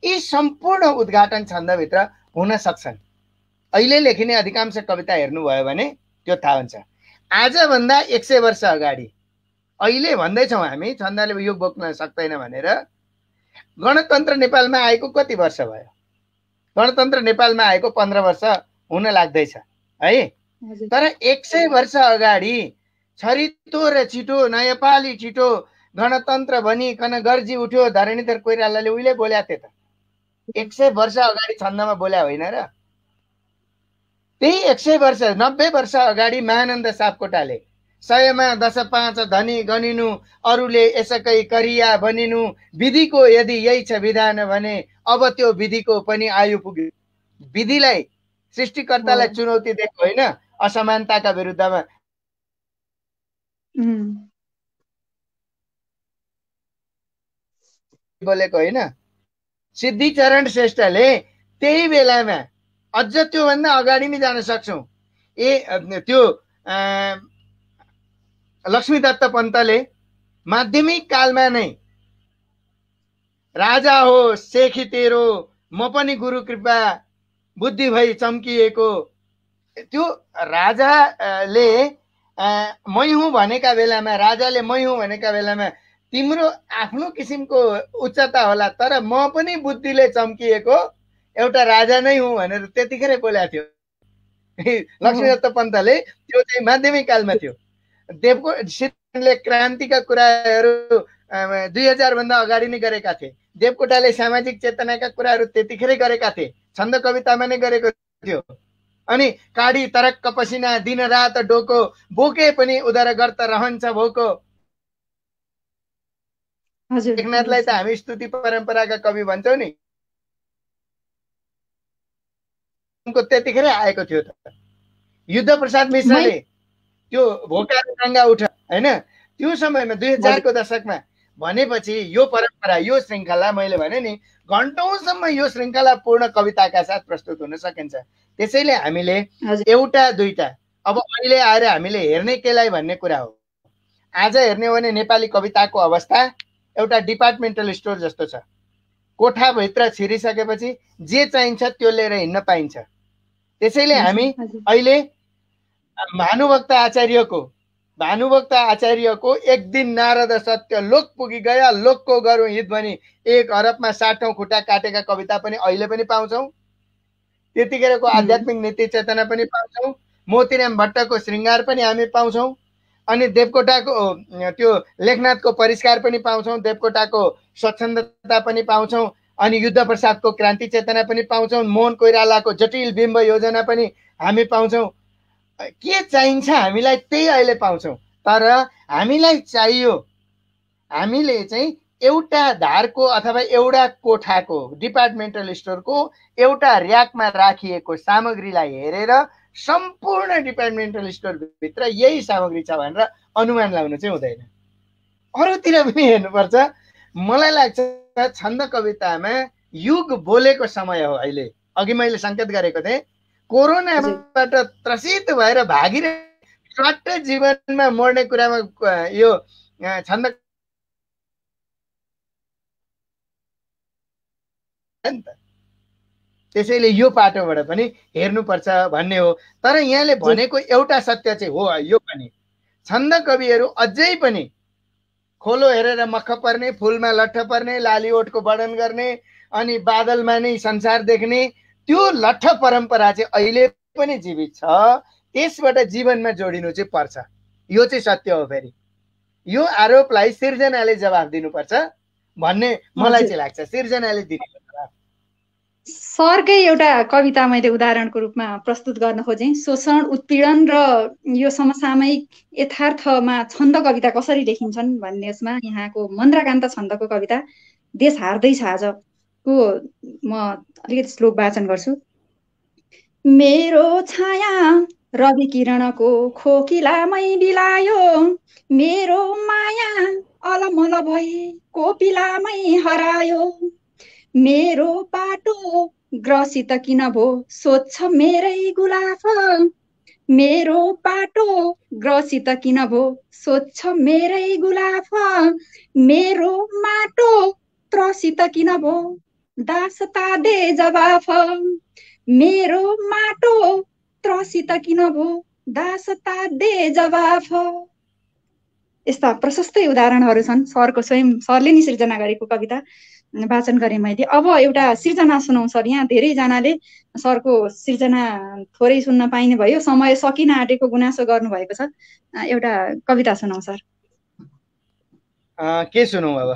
यी सम्पूर्ण उद्घाटन छन्दभित्र हुन सक्छन्। अहिले लेखिने अधिकांश कविता हेर्नुभयो भने त्यो थाहा हुन्छ। आजभन्दा 100 वर्ष अगाडि, अहिले भन्दैछौँ हामी छन्दले यो बोक्न सक्दैन भनेर, गणतन्त्र नेपालमा आएको कति वर्ष भयो? गणतन्त्र नेपालमा आएको 15 वर्ष हुन लाग्दैछ है। तर 100 वर्ष अगाडि छरितो र छिटो नयाँपाली छिटो गणतन्त्र भनिकन गर्जी उठ्यो धरणीधर कोइरालाले उहिले बोल्या थिए त। 100 वर्ष अगाडि छन्दमा बोल्या होइन र? त्यही 100 वर्ष 90 वर्ष अगाडि महानन्द सापकोटाले 100मा 10 धनी गनिनु, अरूले यसकै करिया बनिनु, विधिको यदि यही छ विधान भने अब त्यो विधिको पनि आयु पुग्यो। विधिलाई, सृष्टिकर्तालाई चुनौती दिएको होइन, असमानताका विरुद्धमा बोलेको होइन। सिद्धिचरण श्रेष्ठले त्यही बेलामा, अझ त्योभन्दा अगाडि नै जान सक्छौँ, त्यो लक्ष्मीदत्त पन्तले माध्यमिक कालमा नै राजा हो सेखी तेरो म पनि गुरु कृपा बुद्धि भई चम्किएको त्यो राजाले मै हुँ भनेका बेलामा, राजाले मै हुँ भनेका बेलामा तिम्रो आफ्नो किसिमको उच्चता होला, तर म पनि बुद्धिले चम्किएको एउटा राजा नै हुँ भनेर त्यतिखेरै बोलेको थियो लक्ष्मीदत्त पन्तले। त्यो चाहिँ माध्यमिक कालमा थियो। देवकोटाले क्रान्तिका कुराहरू 2000 भन्दा अगाडि नै गरेका थिए। देवकोटाले सामाजिक चेतनाका कुराहरू त्यतिखेरै गरेका थिए, छन्द कवितामा नै गरेको थियो। अनि काडी तरक्क पसिना दिन रात डोको बोके पनि उदर गर्त रहन्छ भोको। लेखनाथलाई त हामी स्तुति परम्पराका कवि भन्छौँ नि, त्यतिखेरै आएको थियो त। युद्ध प्रसाद मिश्रले त्यो भोका टाङ्गा उठ हैन त्यो समयमा 2000 को दशकमा भनेपछि यो परम्परा, यो श्रृङ्खला मैले भने नि घण्टौँसम्म यो श्रृङ्खला पूर्ण कविताका साथ प्रस्तुत हुन सकिन्छ। त्यसैले हामीले एउटा दुईटा अब अहिले आएर हामीले हेर्ने केलाई भन्ने कुरा हो। आज हेर्ने हो भने नेपाली कविताको अवस्था एउटा डिपार्टमेन्टल स्टोर जस्तो छ। कोठाभित्र छिरिसकेपछि जे चाहिन्छ त्यो लिएर हिँड्न पाइन्छ। त्यसैले हामी अहिले भानुभक्त आचार्यको एक दिन नारद सत्य लोक पुगी गया लोकको गरौँ हित भनी 1 अरबमा 60औं खुट्टा काटेका कविता पनि अहिले पनि पाउँछौँ। त्यतिखेरको आध्यात्मिक नीति चेतना पनि पाउँछौँ। मोतीराम भट्टको श्रृङ्गार पनि हामी पाउँछौँ। अनि देवकोटाको त्यो लेखनाथको परिष्कार पनि पाउँछौँ। देवकोटाको स्वच्छन्दता पनि पाउँछौँ। अनि युद्ध प्रसादको क्रान्ति चेतना पनि पाउँछौँ। मोहन कोइरालाको जटिल बिम्ब योजना पनि हामी पाउँछौँ। के चाहिन्छ हामीलाई त्यही अहिले पाउँछौँ। तर हामीलाई चाहियो, हामीले चाहिँ एउटा धारको अथवा एउटा कोठाको डिपार्टमेन्टल स्टोरको एउटा र्याकमा राखिएको सामग्रीलाई हेरेर सम्पूर्ण डिपार्टमेन्टल स्टोरभित्र यही सामग्री छ भनेर अनुमान लगाउनु चाहिँ हुँदैन। अरूतिर पनि हेर्नुपर्छ। मलाई लाग्छ छन्द कवितामा युग बोलेको समय हो अहिले। अघि मैले सङ्केत गरेको थिएँ, कोरोनाबाट त्रसित भएर भागिरहे स्वाट जीवनमा मर्ने कुरामा यो छन्द त्यसैले यो पाटोबाट पनि हेर्नुपर्छ भन्ने हो। तर यहाँले भनेको एउटा सत्य चाहिँ हो यो पनि, छन्द कविहरू अझै पनि खोलो हेरेर मख पर्ने, फुलमा लट्ठ पर्ने, लाली ओठको वर्णन गर्ने अनि बादलमा नै संसार देख्ने त्यो लट्ठ परम्परा चाहिँ अहिले पनि जीवित छ। त्यसबाट जीवनमा जोडिनु चाहिँ पर्छ। यो चाहिँ सत्य हो। फेरि यो आरोपलाई सिर्जनाले जवाफ दिनुपर्छ भन्ने मलाई चाहिँ लाग्छ। सिर्जनाले दिनुपर्छ। सरकै एउटा कविता मैले उदाहरणको रूपमा प्रस्तुत गर्न खोजेँ। शोषण, उत्पीडन र यो समसामयिक यथार्थमा छन्द कविता कसरी लेखिन्छन् भन्ने यसमा यहाँको मन्द्राकान्त छन्दको कविता देश हार्दैछ आजको म अलिकति श्लोक वाचन गर्छु। मेरो छाया रवि किरणको खोकिलामै बिलायो, मेरो माया अलमल भई कोपिलामै हरायो, मेरो बाटो ग्रसित किन भो सोध्छ मेरै गुलाफ, मेरो बाटो ग्रसित किन भो सोध्छ मेरै गुलाफ, मेरो माटो त्रसित किन भो दासता दे जवाफ, मेरो माटो त्रसित किन भो दासता दे जवाफ। यस्ता प्रशस्तै उदाहरणहरू छन्। सरको स्वयं सरले नि सिर्जना गरेको कविता वाचन गरेँ मैले। अब एउटा सिर्जना सुनाउँ सर। यहाँ धेरैजनाले सरको सिर्जना थोरै सुन्न पाइने भयो, समय सकिन आँटेको गुनासो गर्नुभएको छ। एउटा कविता सुनाउँ सर। के सुनाउँ अब?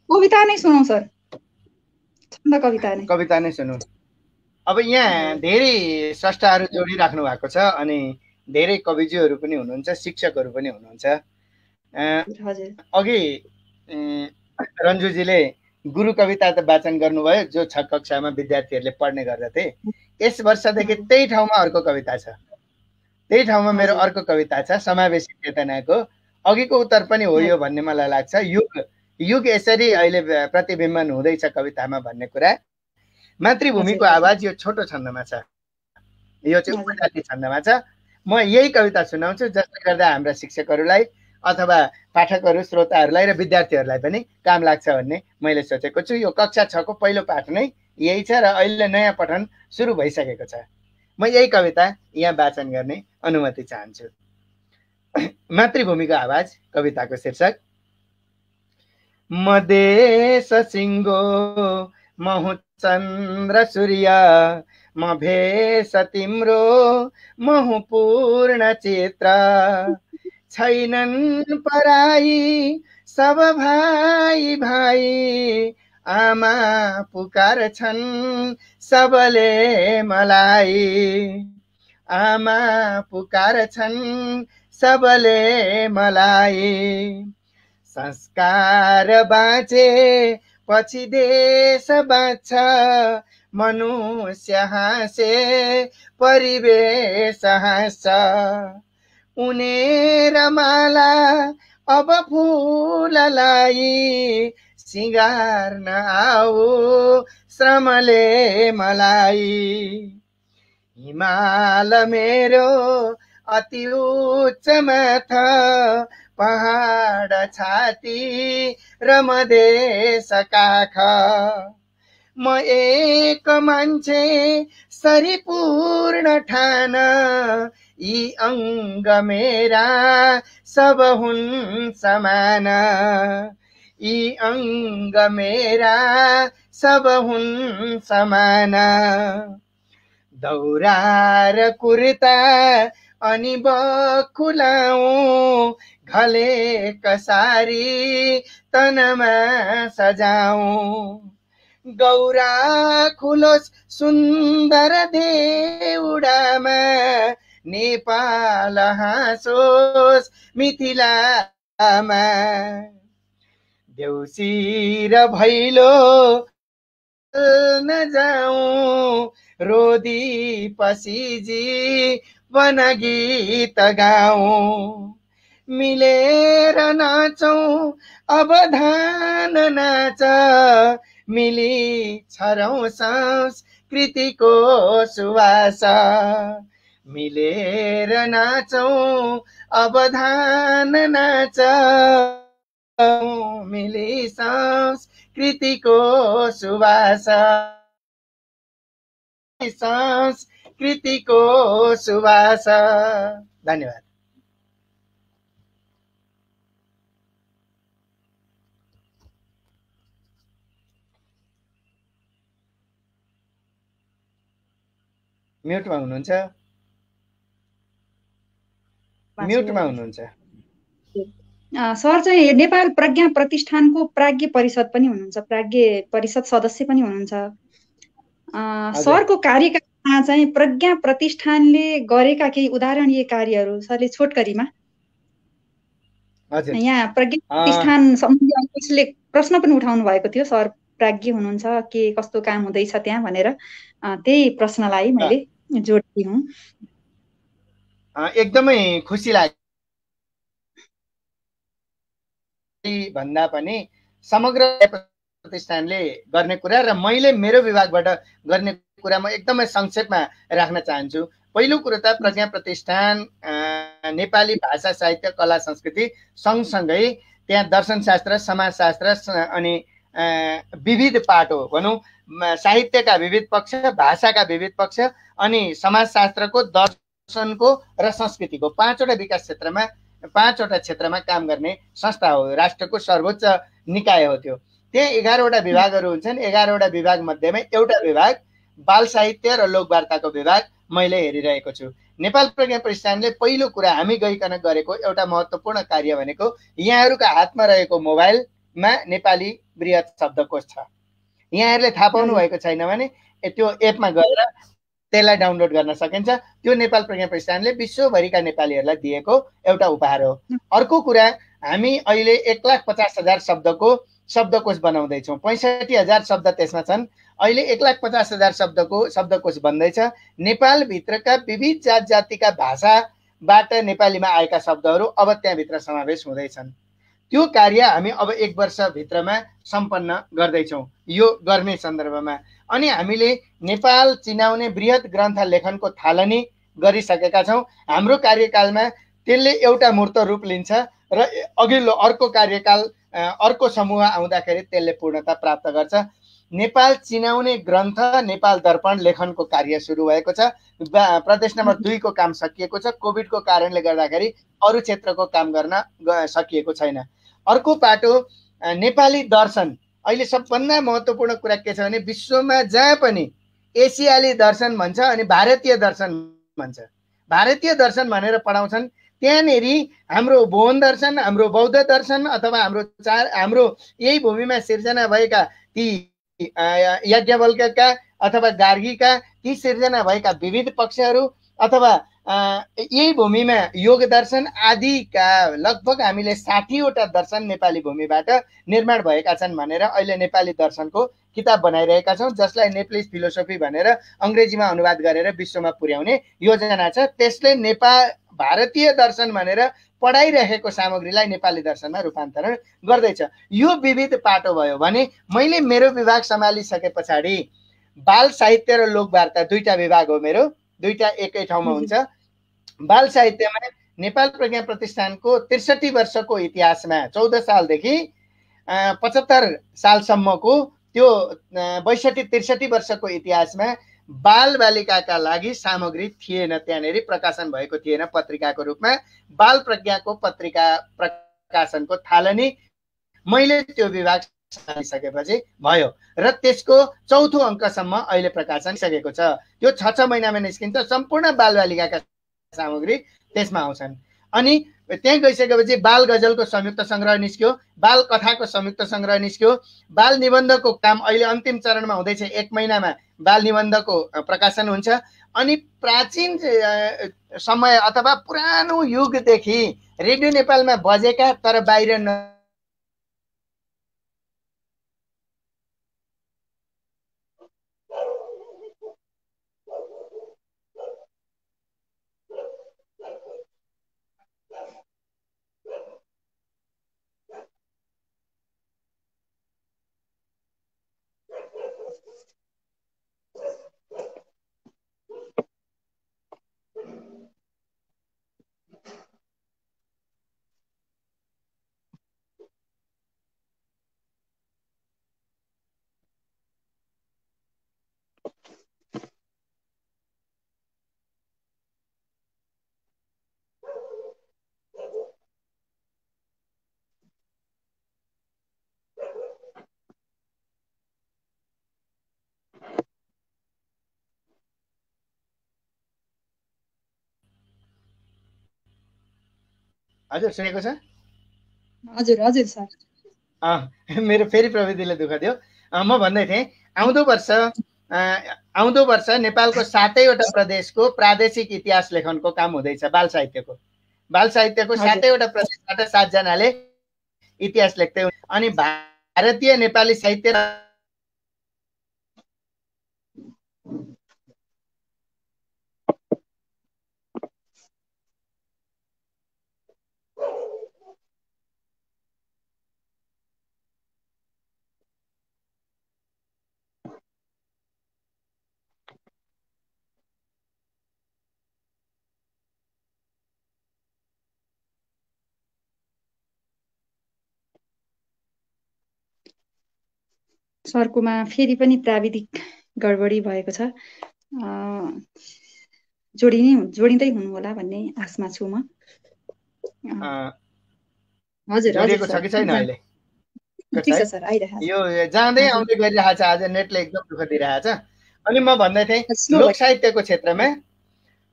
कविता नै सुनाउँ सर, छन्द कविता नै सुनौँ। अब यहाँ धेरै स्रष्टाहरू जोडिराख्नु भएको छ अनि धेरै कविज्यूहरू पनि हुनुहुन्छ, शिक्षकहरू पनि हुनुहुन्छ। अघि रन्जुजीले गुरु कविता त वाचन गर्नुभयो, जो 6 कक्षामा विद्यार्थीहरूले पढ्ने गर्दथे। यस वर्षदेखि त्यही ठाउँमा अर्को कविता छ। त्यही ठाउँमा मेरो अर्को कविता छ समावेशी चेतनाको। अघिको उत्तर पनि हो यो भन्ने मलाई लाग्छ। युग यसरी अहिले प्रतिबिम्बन हुँदैछ कवितामा भन्ने कुरा। मातृभूमिको आवाज यो छोटो छन्दमा छ, यो चाहिँ उपजाति छन्दमा छ। म यही कविता सुनाउँछु जसले गर्दा हाम्रा शिक्षकहरूलाई अथवा पाठकहरू श्रोताहरूलाई र विद्यार्थीहरूलाई पनि काम लाग्छ भन्ने मैले सोचेको छु। यो कक्षा 6 को पहिलो पाठ नै यही छ र अहिले नयाँ पठन सुरु भइसकेको छ। म यही कविता यहाँ वाचन गर्ने अनुमति चाहन्छु। मातृभूमिको आवाज कविताको शीर्षक मदेश सिङ्गो महु चन्द्र सूर्य म भेष तिम्रो महु पूर्ण चित्र छैनन् पराई सब भाइ भाइ आमा पुकार्छन् सबले मलाई आमा पुकार्छन् सबले मलाई संस्कार बाँचे पछि देश बाँच्छ मनुष्य हाँसे परिवेश हाँस्छ उनेर माला अब फुललाई सिँगार्न आऊ श्रमले मलाई हिमाल मेरो अति उच्च माथा पहाड छाती र मधेस काख म एक मान्छे सरिपूर्ण ठान यी अङ्ग मेरा सब हुन् समान यी अङ्ग मेरा सब हुन् समान दौरा र कुर्ता अनि बखुलाऊ घले कसारी तनमा सजाऊ गौरा खुलोस् सुन्दर देउडामा नेपाल हाँसोस् मिथिलामा देउसी र भैलो न जाऊ रोदी पसिजी वनगीत गाऊ मिलेर नाचौं अब धान नाच मिली छरौं संस्कृतिको सुवास मिलेर नाचौं अब धान नाच मिली संस्कृतिको सुवास संस्कृतिको सुवास। धन्यवाद। म्युटमा हुनुहुन्छ म्युटमा हुनुहुन्छ सर चाहिँ नेपाल प्रज्ञा प्रतिष्ठानको प्राज्ञ परिषद पनि हुनुहुन्छ प्राज्ञ परिषद सदस्य पनि हुनुहुन्छ सरको कार्यकालमा चाहिँ प्रज्ञा प्रतिष्ठानले गरेका केही उदाहरणीय कार्यहरू सरले छोटकरीमा यहाँ प्रज्ञा प्रतिष्ठान सम्बन्धी कसले प्रश्न पनि उठाउनु भएको थियो सर प्राज्ञ हुनुहुन्छ के कस्तो काम हुँदैछ त्यहाँ भनेर त्यही प्रश्नलाई मैले जोड्दै हुँ। एकदमै खुसी लाग्यो भन्दा पनि समग्र प्रतिष्ठानले गर्ने कुरा र मैले मेरो विभागबाट गर्ने कुरा म एकदमै संक्षेपमा राख्न चाहन्छु। पहिलो कुरो त प्रज्ञा प्रतिष्ठान नेपाली भाषा साहित्य कला संस्कृति सँगसँगै त्यहाँ दर्शनशास्त्र समाजशास्त्र अनि विविध पाटो भनौँ साहित्यका विविध पक्ष भाषाका विविध पक्ष अनि समाजशास्त्रको दर्शनको र संस्कृतिको पाँचवटा विकास क्षेत्रमा पाँचवटा क्षेत्रमा काम गर्ने संस्था हो राष्ट्रको सर्वोच्च निकाय हो त्यो। त्यहाँ 11वटा विभागहरू हुन्छन् 11वटा विभाग मध्येमा एउटा विभाग बाल साहित्य र लोकवार्ताको विभाग मैले हेरिरहेको छु। नेपाल प्रज्ञा प्रतिष्ठानले पहिलो कुरा हामी गइकन गरेको एउटा महत्त्वपूर्ण कार्य भनेको यहाँहरूका हातमा रहेको मोबाइलमा नेपाली बृहत शब्दकोश छ। यहाँहरूले थाहा पाउनु भएको छैन भने त्यो एपमा गएर त्यसलाई डाउनलोड गर्न सकिन्छ। त्यो नेपाल प्रज्ञा प्रतिष्ठानले विश्वभरिका नेपालीहरूलाई दिएको एउटा उपहार हो। अर्को कुरा हामी अहिले 1,50,000 शब्दको शब्दकोश बनाउँदैछौँ 65,000 शब्द त्यसमा छन्। अहिले 1,50,000 शब्दको शब्दकोश बन्दैछ। नेपालभित्रका विविध जात जातिका भाषाबाट नेपालीमा आएका शब्दहरू अब त्यहाँभित्र समावेश हुँदैछन्। त्यो कार्य हामी अब 1 वर्षभित्रमा सम्पन्न गर्दैछौँ यो गर्ने सन्दर्भमा। अनि हामीले नेपाल चिनाउने बृहत ग्रन्थ लेखनको थालनी गरिसकेका छौँ। हाम्रो कार्यकालमा त्यसले एउटा मूर्त रूप लिन्छ र अघिल्लो अर्को कार्यकाल अर्को समूह आउँदाखेरि त्यसले पूर्णता प्राप्त गर्छ। नेपाल चिनाउने ग्रन्थ नेपाल दर्पण लेखनको कार्य सुरु भएको छ। प्रदेश नम्बर 2 को काम सकिएको छ। कोभिडको कारणले गर्दाखेरि अरू क्षेत्रको काम गर्न सकिएको छैन। अर्को पाटो नेपाली दर्शन। अहिले सबभन्दा महत्त्वपूर्ण कुरा के छ भने विश्वमा जहाँ पनि एसियाली दर्शन भन्छ अनि भारतीय दर्शन भन्छ। भारतीय दर्शन भनेर पढाउँछन्। त्यहाँनेरि हाम्रो भुवन दर्शन, हाम्रो बौद्ध दर्शन अथवा हाम्रो यही भूमिमा सिर्जना भएका ती याज्ञवल्क्यका अथवा गार्गीका ती सिर्जना भएका विविध पक्षहरू अथवा यही भूमिमा योग दर्शन आदिका लगभग हामीले 60वटा दर्शन नेपाली भूमिबाट निर्माण भएका छन् भनेर अहिले नेपाली दर्शनको किताब बनाइरहेका छौँ, जसलाई नेप्लिज फिलोसफी भनेर अङ्ग्रेजीमा अनुवाद गरेर विश्वमा पुर्याउने योजना छ। त्यसले भारतीय दर्शन भनेर पढाइरहेको सामग्रीलाई नेपाली दर्शनमा रूपान्तरण गर्दैछ। यो विविध पाटो भयो भने मैले मेरो विभाग सम्हालिसके पछाडि बाल साहित्य र लोकवार्ता दुईटा विभाग हो मेरो, दुईटा एकै ठाउँमा हुन्छ। बाल साहित्यमा नेपाल प्रज्ञा प्रतिष्ठानको 63 वर्षको इतिहासमा 14 सालदेखि 75 सालसम्मको त्यो 62-63 वर्षको इतिहासमा बाल बालिकाका लागि सामग्री थिएन, त्यहाँनेरि प्रकाशन भएको थिएन पत्रिकाको रूपमा। बाल प्रज्ञाको पत्रिका प्रकाशनको थालनी मैले त्यो विभाग सकेपछि भयो र त्यसको 4थो अङ्कसम्म अहिले प्रकाशन सकेको छ। त्यो 6 महिनामा निस्किन्छ। सम्पूर्ण बालबालिकाका सामग्री त्यसमा आउँछन्। अनि त्यहाँ गइसकेपछि बाल गजलको संयुक्त सङ्ग्रह निस्क्यो, बाल कथाको संयुक्त सङ्ग्रह निस्क्यो, बाल निबन्धको काम अहिले अन्तिम चरणमा हुँदैछ। 1 महिनामा बाल निबन्धको प्रकाशन हुन्छ। अनि प्राचीन समय अथवा पुरानो युगदेखि रेडियो नेपालमा बजेका तर बाहिर हजुर सुनेको छ? हजुर हजुर सर। मेरो फेरि प्रविधिले दुःख दियो। म भन्दै थिएँ आउँदो वर्ष नेपालको 7वटा प्रदेशको प्रादेशिक इतिहास लेखनको काम हुँदैछ। बाल साहित्यको 7वटा प्रदेशबाट 7 जनाले इतिहास लेख्दै अनि भारतीय नेपाली साहित्य सरकोमा फेरि पनि प्राविधिक गडबडी भएको छ। जोडिँदै हुनु होला भन्ने आशमा छु म। हजुर जोडिएको छ कि छैन अहिले? ठिक छ सर, आइरहेछ। यो जाँदै आउँदै गरिरहेछ। आज नेटले एकदम दुःख दिइरहेछ। अनि म भन्दै थिएँ लोक साहित्यको क्षेत्रमा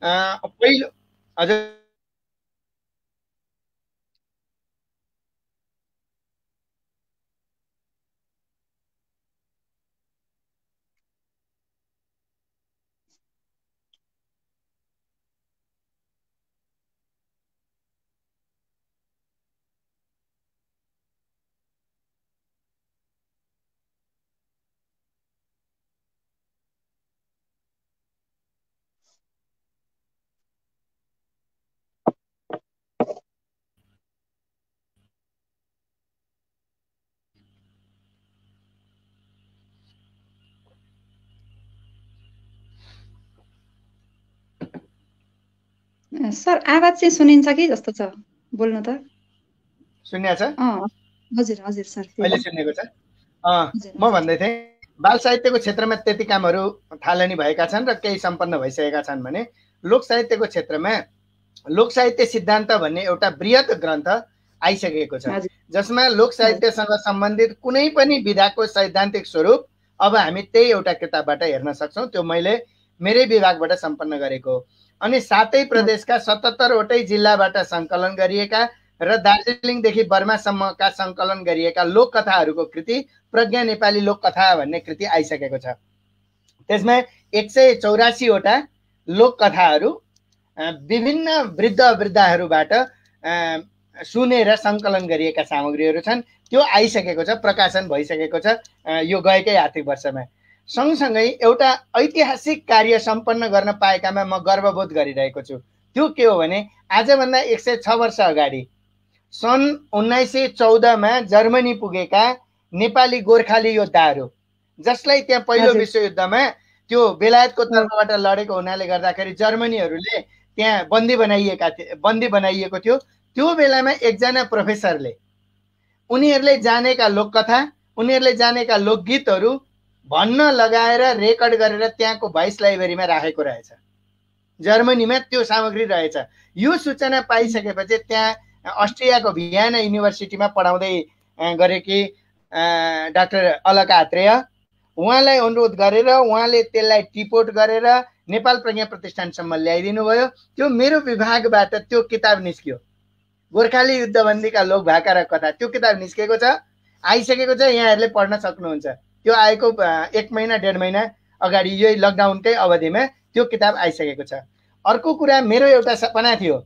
पहिलो हजुर सर आवाज चाहिँ सुनिन्छ कि जस्तो छ, बोल्नु त। सुन्या छ? हजुर हजुर सर, अहिले सुनेको छ? हजुर म भन्दै थिएँ बाल साहित्यको क्षेत्रमा त्यति कामहरू थालनी भएका छन् र केही सम्पन्न भइसकेका छन् भने लोक साहित्यको क्षेत्रमा लोक साहित्य सिद्धान्त भन्ने एउटा बृहत ग्रन्थ आइसकेको छ, जसमा लोक साहित्यसँग सम्बन्धित कुनै पनि विधाको सैद्धान्तिक स्वरूप अब हामी त्यही एउटा किताबबाट हेर्न सक्छौँ। त्यो मैले मेरै विभागबाट सम्पन्न गरेको हो। अनि 7 प्रदेशका 77 वटै जिल्लाबाट सङ्कलन गरिएका र दार्जिलिङदेखि बर्मासम्मका सङ्कलन गरिएका लोककथाहरूको कृति प्रज्ञा नेपाली लोककथा भन्ने कृति आइसकेको छ। त्यसमा 184 वटा लोककथाहरू विभिन्न वृद्ध वृद्धाहरूबाट सुनेर सङ्कलन गरिएका सामग्रीहरू छन्। त्यो आइसकेको छ, प्रकाशन भइसकेको छ यो गएकै आर्थिक वर्षमा। सँगसँगै एउटा ऐतिहासिक कार्य सम्पन्न गर्न पाएकामा म गर्वबोध गरिरहेको छु। त्यो के हो भने आजभन्दा 106 वर्ष अगाडि सन् 1914 मा जर्मनी पुगेका नेपाली गोर्खाली योद्धाहरू, जसलाई त्यहाँ पहिलो विश्वयुद्धमा त्यो बेलायतको तर्फबाट लडेको हुनाले गर्दाखेरि जर्मनीहरूले त्यहाँ बन्दी बनाइएको थियो। त्यो बेलामा एकजना प्रोफेसरले उनीहरूले जानेका लोककथा, उनीहरूले जानेका लोकगीतहरू भन्न लगाएर रेकर्ड गरेर त्यहाँको भाइस लाइब्रेरीमा राखेको रहेछ। जर्मनीमा त्यो सामग्री रहेछ। यो सूचना पाइसकेपछि त्यहाँ अस्ट्रियाको भियना युनिभर्सिटीमा पढाउँदै गरेकी डाक्टर अलका आत्रेय, उहाँलाई अनुरोध गरेर उहाँले त्यसलाई टिपोट गरेर नेपाल प्रज्ञा प्रतिष्ठानसम्म ल्याइदिनु भयो। त्यो मेरो विभागबाट त्यो किताब निस्कियो, गोर्खाली युद्धबन्दीका लोक भाका र कथा। त्यो किताब निस्केको छ, आइसकेको छ, यहाँहरूले पढ्न सक्नुहुन्छ। त्यो आएको 1 महिना 1.5 महिना अगाडि यही लकडाउनकै अवधिमा त्यो किताब आइसकेको छ। अर्को कुरा, मेरो एउटा सपना थियो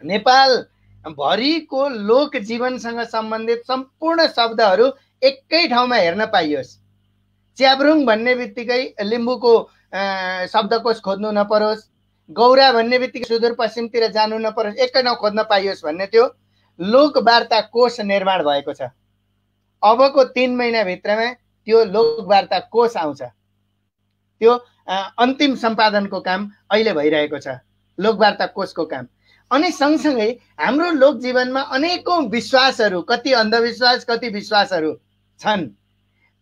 नेपाल भरिको लोक जीवनसँग सम्बन्धित सम्पूर्ण शब्दहरू एकै ठाउँमा हेर्न पाइयोस्। च्याब्रुङ भन्ने बित्तिकै लिम्बूको शब्दकोश खोज्नु नपरोस्, गौरा भन्ने बित्तिकै सुदूरपश्चिमतिर जानु नपरोस्, एकै ठाउँ खोज्न पाइयोस् भन्ने त्यो लोक वार्ता कोष निर्माण भएको छ। अबको 3 महिनाभित्रमा त्यो लोक वार्ता कोष आउँछ। त्यो अन्तिम सम्पादनको काम अहिले भइरहेको छ, लोक वार्ता कोषको काम। अनि सँगसँगै हाम्रो लोक जीवनमा अनेकौं विश्वासहरू, कति अन्धविश्वास कति विश्वासहरू छन्।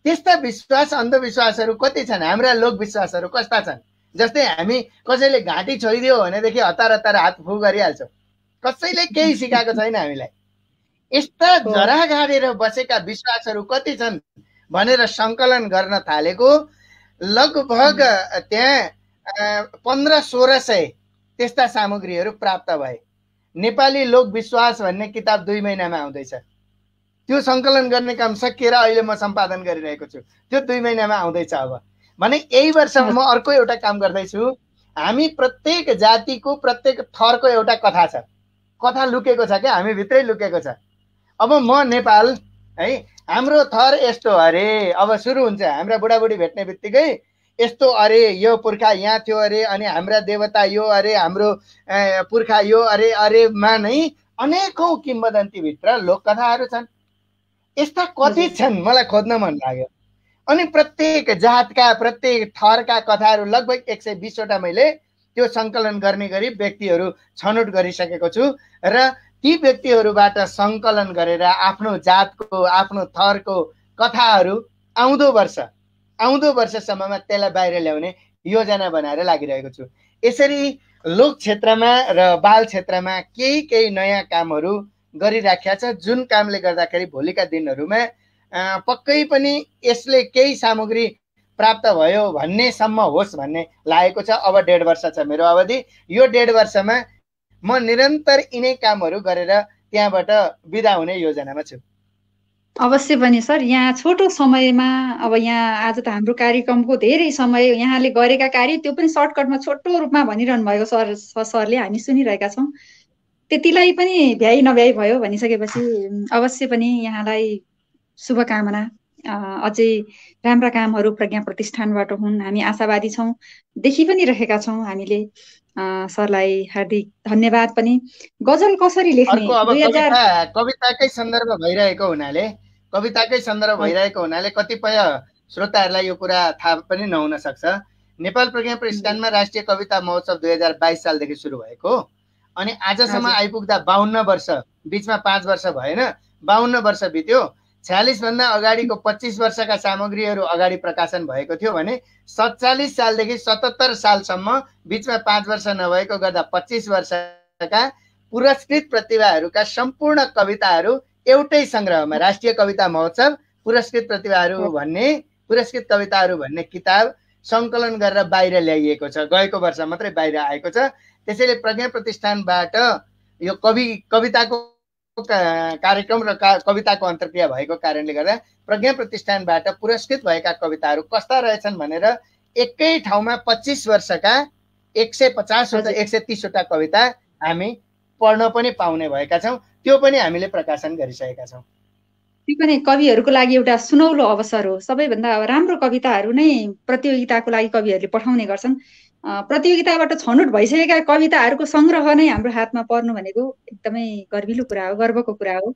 त्यस्ता विश्वास अन्धविश्वासहरू कति छन्, हाम्रा लोक विश्वासहरू कस्ता छन्। जस्तै हामी कसैले घाँटी छोइदियो भनेदेखि हतार हतार हात फु गरिहाल्छौँ, कसैले केही सिकाएको छैन हामीलाई। यस्ता जरा गाडेर बसेका विश्वासहरू कति छन् भनेर सङ्कलन गर्न थालेको लगभग त्यहाँ 1500-1600 त्यस्ता सामग्रीहरू प्राप्त भए। नेपाली लोक विश्वास भन्ने किताब 2 महिनामा आउँदैछ। त्यो सङ्कलन गर्ने काम सकिएर अहिले म सम्पादन गरिरहेको छु। त्यो 2 महिनामा आउँदैछ। अब भने यही वर्ष म अर्को एउटा काम गर्दैछु। हामी प्रत्येक जातिको प्रत्येक थरको एउटा कथा छ, कथा लुकेको छ क्या, हामी भित्रै लुकेको छ। अब म नेपाल है, हाम्रो थर यस्तो अरे, अब सुरु हुन्छ हाम्रा बुढाबुढी भेट्ने बित्तिकै यस्तो अरे, यो पुर्खा यहाँ थियो अरे, अनि हाम्रा देवता यो अरे, हाम्रो पुर्खा यो अरे, अरेमा नै अनेकौं किम्बदन्तीभित्र लोककथाहरू छन्। यस्ता कति छन् मलाई खोज्न मन लाग्यो। अनि प्रत्येक जातका प्रत्येक थरका कथाहरू लगभग 120 वटा मैले त्यो सङ्कलन गर्ने गरी व्यक्तिहरू छनौट गरिसकेको छु र ती व्यक्तिहरूबाट सङ्कलन गरेर आफ्नो जातको आफ्नो थरको कथाहरू आउँदो वर्षसम्ममा त्यसलाई बाहिर ल्याउने योजना बनाएर लागिरहेको छु। यसरी लोक क्षेत्रमा र बाल क्षेत्रमा केही नयाँ कामहरू गरिराखेका छ, जुन कामले गर्दाखेरि भोलिका दिनहरूमा पक्कै पनि यसले केही सामग्री प्राप्त भयो भन्नेसम्म होस् भन्ने लागेको छ। अब 1.5 वर्ष छ मेरो अवधि। यो 1.5 वर्षमा म निरन्तर यिनै कामहरू गरेर त्यहाँबाट बिदा हुने योजनामा छु। अवश्य पनि सर, यहाँ छोटो समयमा, अब यहाँ आज त हाम्रो कार्यक्रमको धेरै समय यहाँले गरेका कार्य त्यो पनि सर्टकटमा छोटो रूपमा भनिरहनु भएको सरले हामी सुनिरहेका छौँ। त्यतिलाई पनि भ्याइ नभ्याइ भयो भनिसकेपछि अवश्य पनि यहाँलाई शुभकामना। अझै राम्रा कामहरू प्रज्ञा प्रतिष्ठानबाट हुन्, हामी आशावादी छौँ, देखि पनि रहेका छौँ हामीले। सरलाई हार्दिक धन्यवाद पनि। गजल कसरी लेख्ने? कविताकै सन्दर्भ भइरहेको हुनाले कतिपय श्रोताहरूलाई यो कुरा थाहा पनि नहुन सक्छ। नेपाल प्रज्ञा प्रतिष्ठानमा राष्ट्रिय कविता महोत्सव 2022 सालदेखि सुरु भएको, अनि आजसम्म आइपुग्दा 52 वर्ष, बिचमा 5 वर्ष भएन, 52 वर्ष बित्यो, 46 भन्दा अगाडिको 25 वर्षका सामग्रीहरू अगाडि प्रकाशन भएको थियो भने 47 सालदेखि 77 सालसम्म बिचमा 5 वर्ष नभएको गर्दा 25 वर्षका पुरस्कृत प्रतिभाहरूका सम्पूर्ण कविताहरू एउटै सङ्ग्रहमा राष्ट्रिय कविता महोत्सव पुरस्कृत प्रतिभाहरू भन्ने पुरस्कृत कविताहरू भन्ने किताब सङ्कलन गरेर बाहिर ल्याइएको छ। गएको वर्ष मात्रै बाहिर आएको छ। त्यसैले प्रज्ञा प्रतिष्ठानबाट यो कविताको कार्यक्रम र कविताको अन्तर्क्रिया भएको कारणले गर्दा प्रज्ञा प्रतिष्ठानबाट पुरस्कृत भएका कविताहरू कस्ता रहेछन् भनेर एकै ठाउँमा 25 वर्षका 150 वटा 130 वटा कविता हामी पढ्न पनि पाउने भएका छौँ। त्यो पनि हामीले प्रकाशन गरिसकेका छौँ। त्यो पनि कविहरूको लागि एउटा सुनौलो अवसर हो। सबैभन्दा राम्रो कविताहरू नै प्रतियोगिताको लागि कविहरूले पठाउने गर्छन्। प्रतियोगिताबाट छनौट भइसकेका कविताहरूको सङ्ग्रह नै हाम्रो हातमा पर्नु भनेको एकदमै गर्विलो कुरा हो, गर्वको कुरा हो।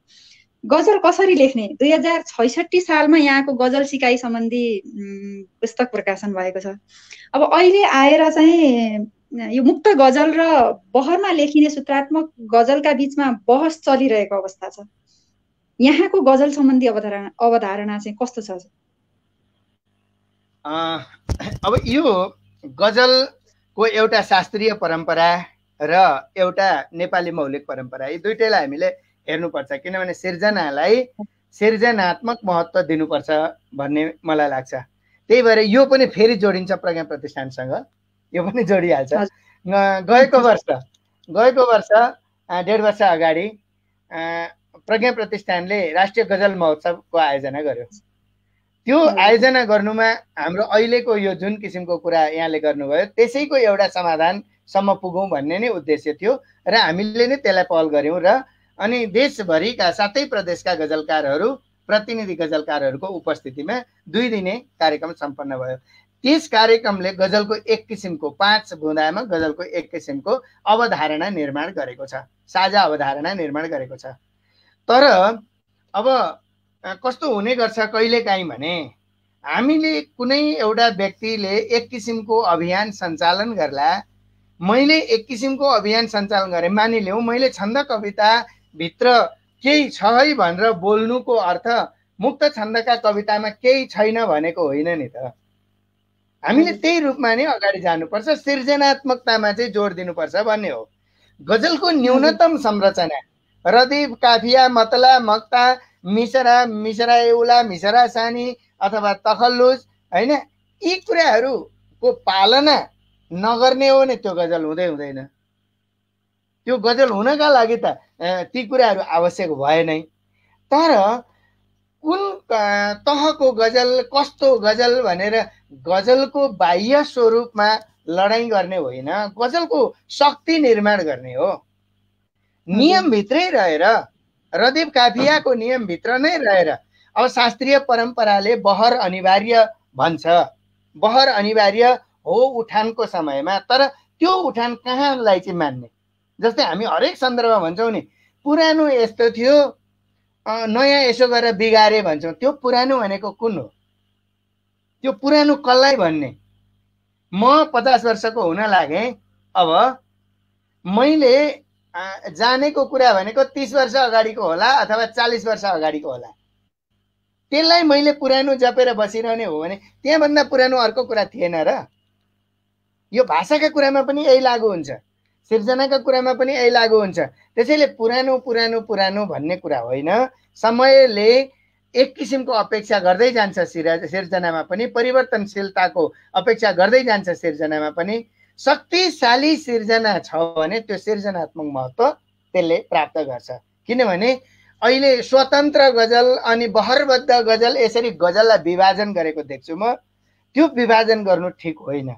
गजल कसरी लेख्ने 2066 सालमा यहाँको गजल सिकाइ सम्बन्धी पुस्तक प्रकाशन भएको छ। अब अहिले आएर चाहिँ यो मुक्त गजल र बहरमा लेखिने सूत्रात्मक गजलका बीचमा बहस चलिरहेको अवस्था छ। यहाँको गजल सम्बन्धी अवधारणा चाहिँ कस्तो छ? अब यो गजलको एउटा शास्त्रीय परम्परा र एउटा नेपाली मौलिक परम्परा, यी दुईटैलाई हामीले हेर्नुपर्छ। किनभने सिर्जनालाई सिर्जनात्मक महत्त्व दिनुपर्छ भन्ने मलाई लाग्छ। त्यही भएर यो पनि फेरि जोडिन्छ प्रज्ञा प्रतिष्ठानसँग, यो पनि जोडिहाल्छ। गएको वर्ष 1.5 वर्ष अगाडि प्रज्ञा प्रतिष्ठानले राष्ट्रिय गजल महोत्सवको आयोजना गर्यो। त्यो आयोजना गर्नुमा हाम्रो अहिलेको यो जुन किसिमको कुरा यहाँले गर्नुभयो त्यसैको एउटा समाधानसम्म पुगौँ भन्ने नै उद्देश्य थियो र हामीले नै त्यसलाई पहल गऱ्यौँ र अनि देशभरिका 7 प्रदेशका गजलकारहरू प्रतिनिधि गजलकारहरूको उपस्थितिमा 2 दिने कार्यक्रम सम्पन्न भयो। त्यस कार्यक्रमले गजलको एक किसिमको 5 बुँदामा गजलको एक किसिमको अवधारणा निर्माण गरेको छ, साझा अवधारणा निर्माण गरेको छ। तर अब कस्तो हुने गर्छ कहिलेकाहीँ भने हामीले कुनै एउटा व्यक्तिले एक किसिमको अभियान सञ्चालन गर्ला, मैले एक किसिमको अभियान सञ्चालन गरेँ, मानिलिउँ मैले छन्द कविता भित्र केही छ है भनेर बोल्नुको अर्थ मुक्त छन्दका कवितामा केही छैन भनेको होइन नि त। हामीले त्यही रूपमा नै अगाडि जानुपर्छ, सृजनात्मकतामा चाहिँ जोड दिनुपर्छ भन्ने हो। गजलको न्यूनतम संरचना रदीफ, काफिया, मतला, मक्ता, मिसरा, मिसरा एउला, मिसरा सानी अथवा तखल्लुज हैन, यी कुराहरूको पालना नगर्ने हो भने त्यो गजल हुँदैन। त्यो गजल हुनका लागि त ती कुराहरू आवश्यक भए नै। तर कुन तहको गजल, कस्तो गजल भनेर गजलको बाह्य स्वरूपमा लडाइँ गर्ने होइन, गजलको शक्ति निर्माण गर्ने हो। नियमभित्रै रहेर रदीफ काफियाको नियमभित्र नै रहेर अब शास्त्रीय परम्पराले बहर अनिवार्य भन्छ, बहर अनिवार्य हो उठानको समयमा। तर त्यो उठान कहाँलाई चाहिँ मान्ने? जस्तै हामी हरेक सन्दर्भमा भन्छौँ नि पुरानो यस्तो थियो नयाँ यसो गरेर बिगारे भन्छौँ। त्यो पुरानो भनेको कुन हो? त्यो पुरानो कसलाई भन्ने? म 50 वर्षको हुन लागेँ, अब मैले जानेको कुरा भनेको 30 वर्ष अगाडिको होला अथवा 40 वर्ष अगाडिको होला। त्यसलाई मैले पुरानो जपेर बसिरहने हो भने त्यहाँभन्दा पुरानो अर्को कुरा थिएन र? यो भाषाका कुरामा पनि यही लागू हुन्छ, सिर्जनाका कुरामा पनि यही लागू हुन्छ। त्यसैले पुरानो पुरानो पुरानो भन्ने कुरा होइन, समयले एक किसिमको अपेक्षा गर्दै जान्छ सिर्जनामा पनि, परिवर्तनशीलताको अपेक्षा गर्दै जान्छ सिर्जनामा पनि। शक्तिशाली सिर्जना छ भने त्यो सिर्जनात्मक महत्त्व त्यसले प्राप्त गर्छ। किनभने अहिले स्वतन्त्र गजल अनि बहरबद्ध गजल यसरी गजललाई विभाजन गरेको देख्छु म। त्यो विभाजन गर्नु ठिक होइन।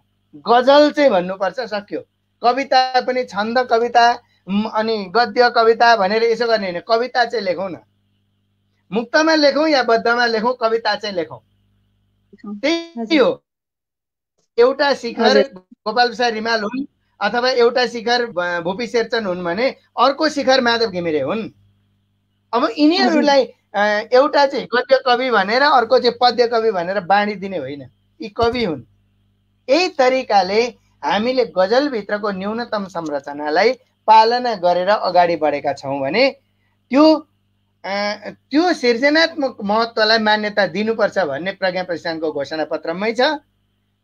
गजल चाहिँ भन्नुपर्छ, सक्यो। कविता पनि छन्द कविता अनि गद्य कविता भनेर यसो गर्ने होइन, कविता चाहिँ लेखौँ न। मुक्तमा लेखौँ या बद्धमा लेखौँ, कविता चाहिँ लेखौँ। त्यही हो। एउटा शिखर गोपाल प्रसाद रिमाल हुन् अथवा एउटा शिखर भूपी शेरचन हुन् भने अर्को शिखर माधव घिमिरे हुन्। अब यिनीहरूलाई एउटा चाहिँ गद्य कवि भनेर अर्को चाहिँ पद्य कवि भनेर बाँडिदिने होइन, यी कवि हुन्। यही तरिकाले हामीले गजलभित्रको न्यूनतम संरचनालाई पालना गरेर अगाडि बढेका छौँ भने त्यो त्यो सृजनात्मक महत्त्वलाई मान्यता दिनुपर्छ भन्ने प्रज्ञा प्रतिष्ठानको घोषणा पत्रमै छ।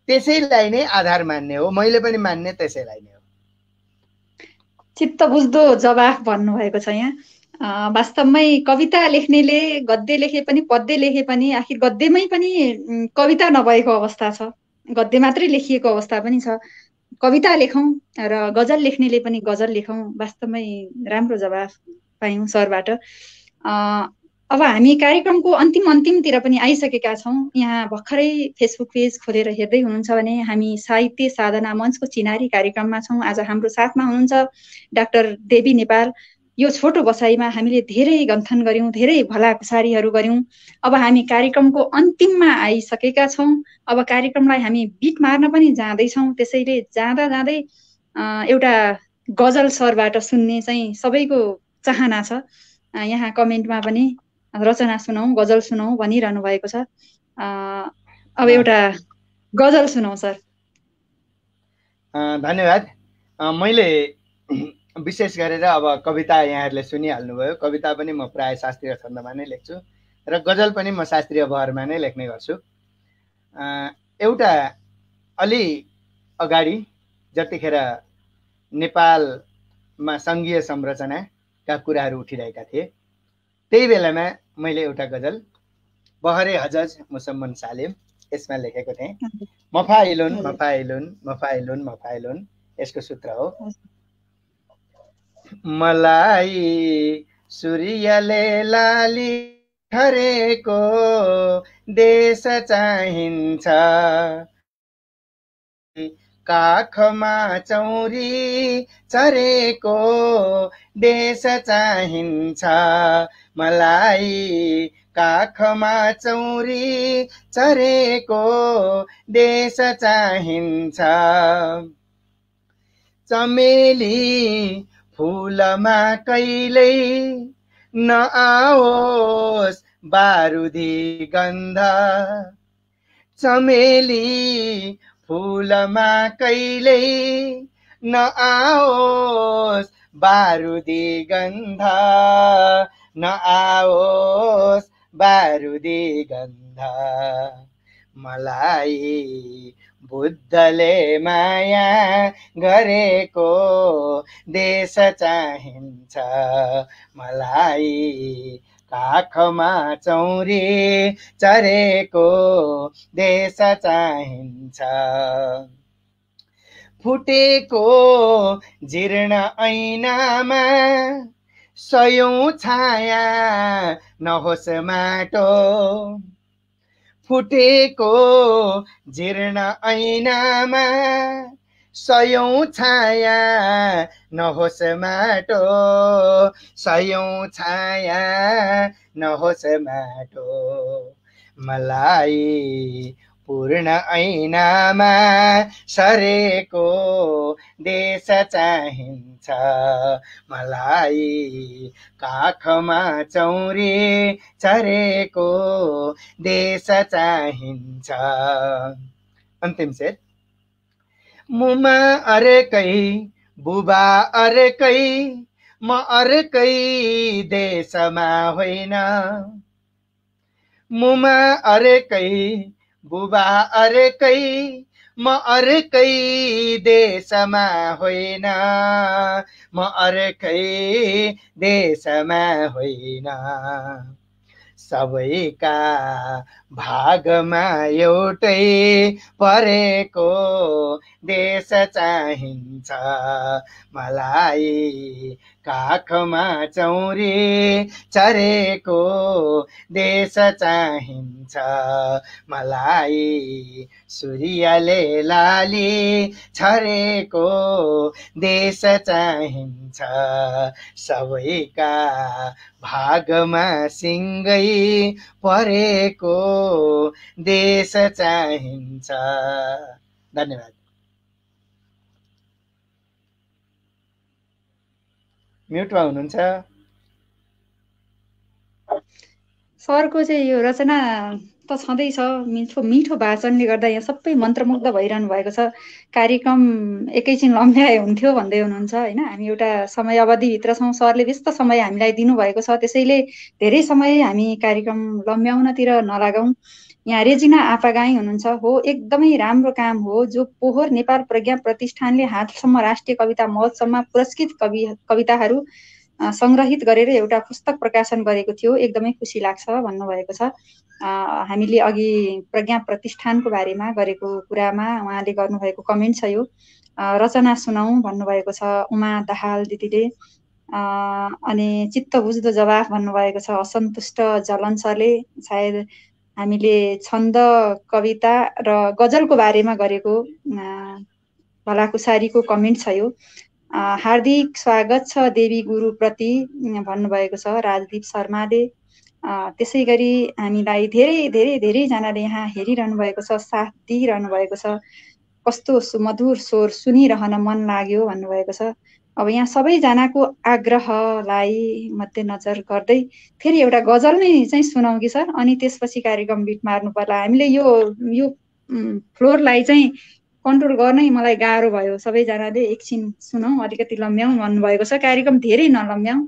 त्यसैलाई नै आधार मान्ने हो, मैले पनि मान्ने त्यसैलाई नै हो। चित्त बुझ्दो जवाफ भन्नुभएको छ यहाँ। वास्तवमै कविता लेख्नेले गद्य लेखे पनि पद्य लेखे पनि आखिर गद्यमै पनि कविता नभएको अवस्था छ, गद्य मात्रै लेखिएको अवस्था पनि छ। कविता लेखौँ र गजल लेख्नेले पनि गजल लेखौँ। वास्तवमै राम्रो जवाफ पायौँ सरबाट। अब हामी कार्यक्रमको अन्तिमतिर पनि आइसकेका छौँ। यहाँ भर्खरै फेसबुक पेज खोलेर हेर्दै हुनुहुन्छ भने हामी साहित्य साधना मञ्चको चिनारी कार्यक्रममा छौँ। आज हाम्रो साथमा हुनुहुन्छ डाक्टर देवी नेपाल। यो छोटो बसाइमा हामीले धेरै गन्थन गऱ्यौँ, धेरै भलाकुसारीहरू गऱ्यौँ। अब हामी कार्यक्रमको अन्तिममा आइसकेका छौँ। अब कार्यक्रमलाई हामी बिट मार्न पनि जाँदैछौँ। त्यसैले जाँदा जाँदै एउटा गजल सरबाट सुन्ने चाहिँ सबैको चाहना छ। यहाँ कमेन्टमा पनि रचना सुनाऊ, गजल सुनाऊ भनिरहनु भएको छ। अब एउटा गजल सुनाऊ सर। धन्यवाद। मैले विशेष गरेर अब कविता यहाँहरूले सुनिहाल्नुभयो। कविता पनि म प्राय शास्त्रीय छन्दमा नै लेख्छु र गजल पनि म शास्त्रीय बहरमा नै लेख्ने गर्छु। एउटा अलि अगाडि जतिखेर नेपालमा सङ्घीय संरचनाका कुराहरू उठिरहेका थिए, त्यही बेलामा मैले एउटा गजल बहरे हजज मुसम्मन सालेम यसमा लेखेको थिएँ। मफाइलुन मफाइलुन मफाइलुन मफाइलुन यसको सूत्र हो। मलाई सूर्यले लाली ठरेको देश चाहिन्छ, काखमा चौरी चरेको देश चाहिन्छ। मलाई काखमा चौरी चरेको देश चाहिन्छ। चमेली फुलमा कहिल्यै नआओस् बारुदी गन्ध, चमेली फुलमा कहिल्यै नआओस् बारुदी गन्ध, नआओस् बारुदी गन्ध। मलाई बुद्धले माया गरेको देश चाहिन्छ। मलाई काखमा चौरी चरेको देश चाहिन्छ। फुटेको जीर्ण ऐनामा सयौं छाया नहोस् माटो, फुटेको जीर्ण ऐनामा सयौं छाया नहोस् माटो, सयौं छाया नहोस् माटो। मलाई पूर्ण ऐनामा सरेको देश चाहिन्छ। मलाई काखमा चौरी चरेको देश चाहिन्छ। अन्तिम शेर। मुमा अर्कै बुबा अर्कै म अर्कै देशमा होइन, मुमा अर्कै बुबा अर्कै म अर्कै देशमा होइन, म अर्कै देशमा होइन। सबैका भागमा एउटै परेको देश चाहिन्छ। मलाई काखमा चौरी चरेको देश चाहिन्छ। मलाई सूर्यले लाली छरेको देश चाहिन्छ। सबैका भागमा सिङ्गै परेको देश चाहिन्छ। धन्यवाद। म्युटमा हुनुहुन्छ। सरको चाहिँ यो रचना त छँदैछ। मिठो मिठो भाषणले गर्दा यहाँ सबै मन्त्रमुग्ध भइरहनु भएको छ। कार्यक्रम एकैछिन लम्ब्याए हुन्थ्यो भन्दै हुनुहुन्छ होइन। हामी एउटा समय अवधिभित्र छौँ, सरले व्यस्त समय हामीलाई दिनुभएको छ, त्यसैले धेरै समय हामी कार्यक्रम लम्ब्याउनतिर नलागौँ। यहाँ रेजिना आपागाई हुनुहुन्छ। हो, एकदमै राम्रो काम हो जो पोहोर नेपाल प्रज्ञा प्रतिष्ठानले हालसम्म राष्ट्रिय कविता महोत्सवमा पुरस्कृत कविताहरू सङ्ग्रहित गरेर एउटा पुस्तक प्रकाशन गरेको थियो। एकदमै खुसी लाग्छ भन्नुभएको छ। हामीले अघि प्रज्ञा प्रतिष्ठानको बारेमा गरेको कुरामा उहाँले गर्नुभएको कमेन्ट छ यो। रचना सुनाउँ भन्नुभएको छ उमा दाहाल दिदीले। अनि चित्त बुझ्दो जवाफ भन्नुभएको छ असन्तुष्ट जलन सरले। सायद हामीले छन्द, कविता र गजलको बारेमा गरेको भलाकुसारीको कमेन्ट छ यो। हार्दिक स्वागत छ देवी गुरुप्रति भन्नुभएको छ राजदीप शर्माले। त्यसै गरी हामीलाई धेरै धेरै धेरैजनाले यहाँ हेरिरहनु भएको छ, साथ दिइरहनु भएको छ। कस्तो सुमधुर स्वर सुनिरहन मन लाग्यो भन्नुभएको छ। अब यहाँ सबैजनाको आग्रहलाई मध्यनजर गर्दै फेरि एउटा गजल नै चाहिँ सुनाउँ कि सर, अनि त्यसपछि कार्यक्रम बिट मार्नु पर्ला। हामीले यो फ्लोरलाई चाहिँ कन्ट्रोल गर्नै मलाई गाह्रो भयो। सबैजनाले एकछिन सुनौँ, अलिकति लम्ब्याउँ भन्नुभएको छ। कार्यक्रम धेरै नलम्ब्याउँ।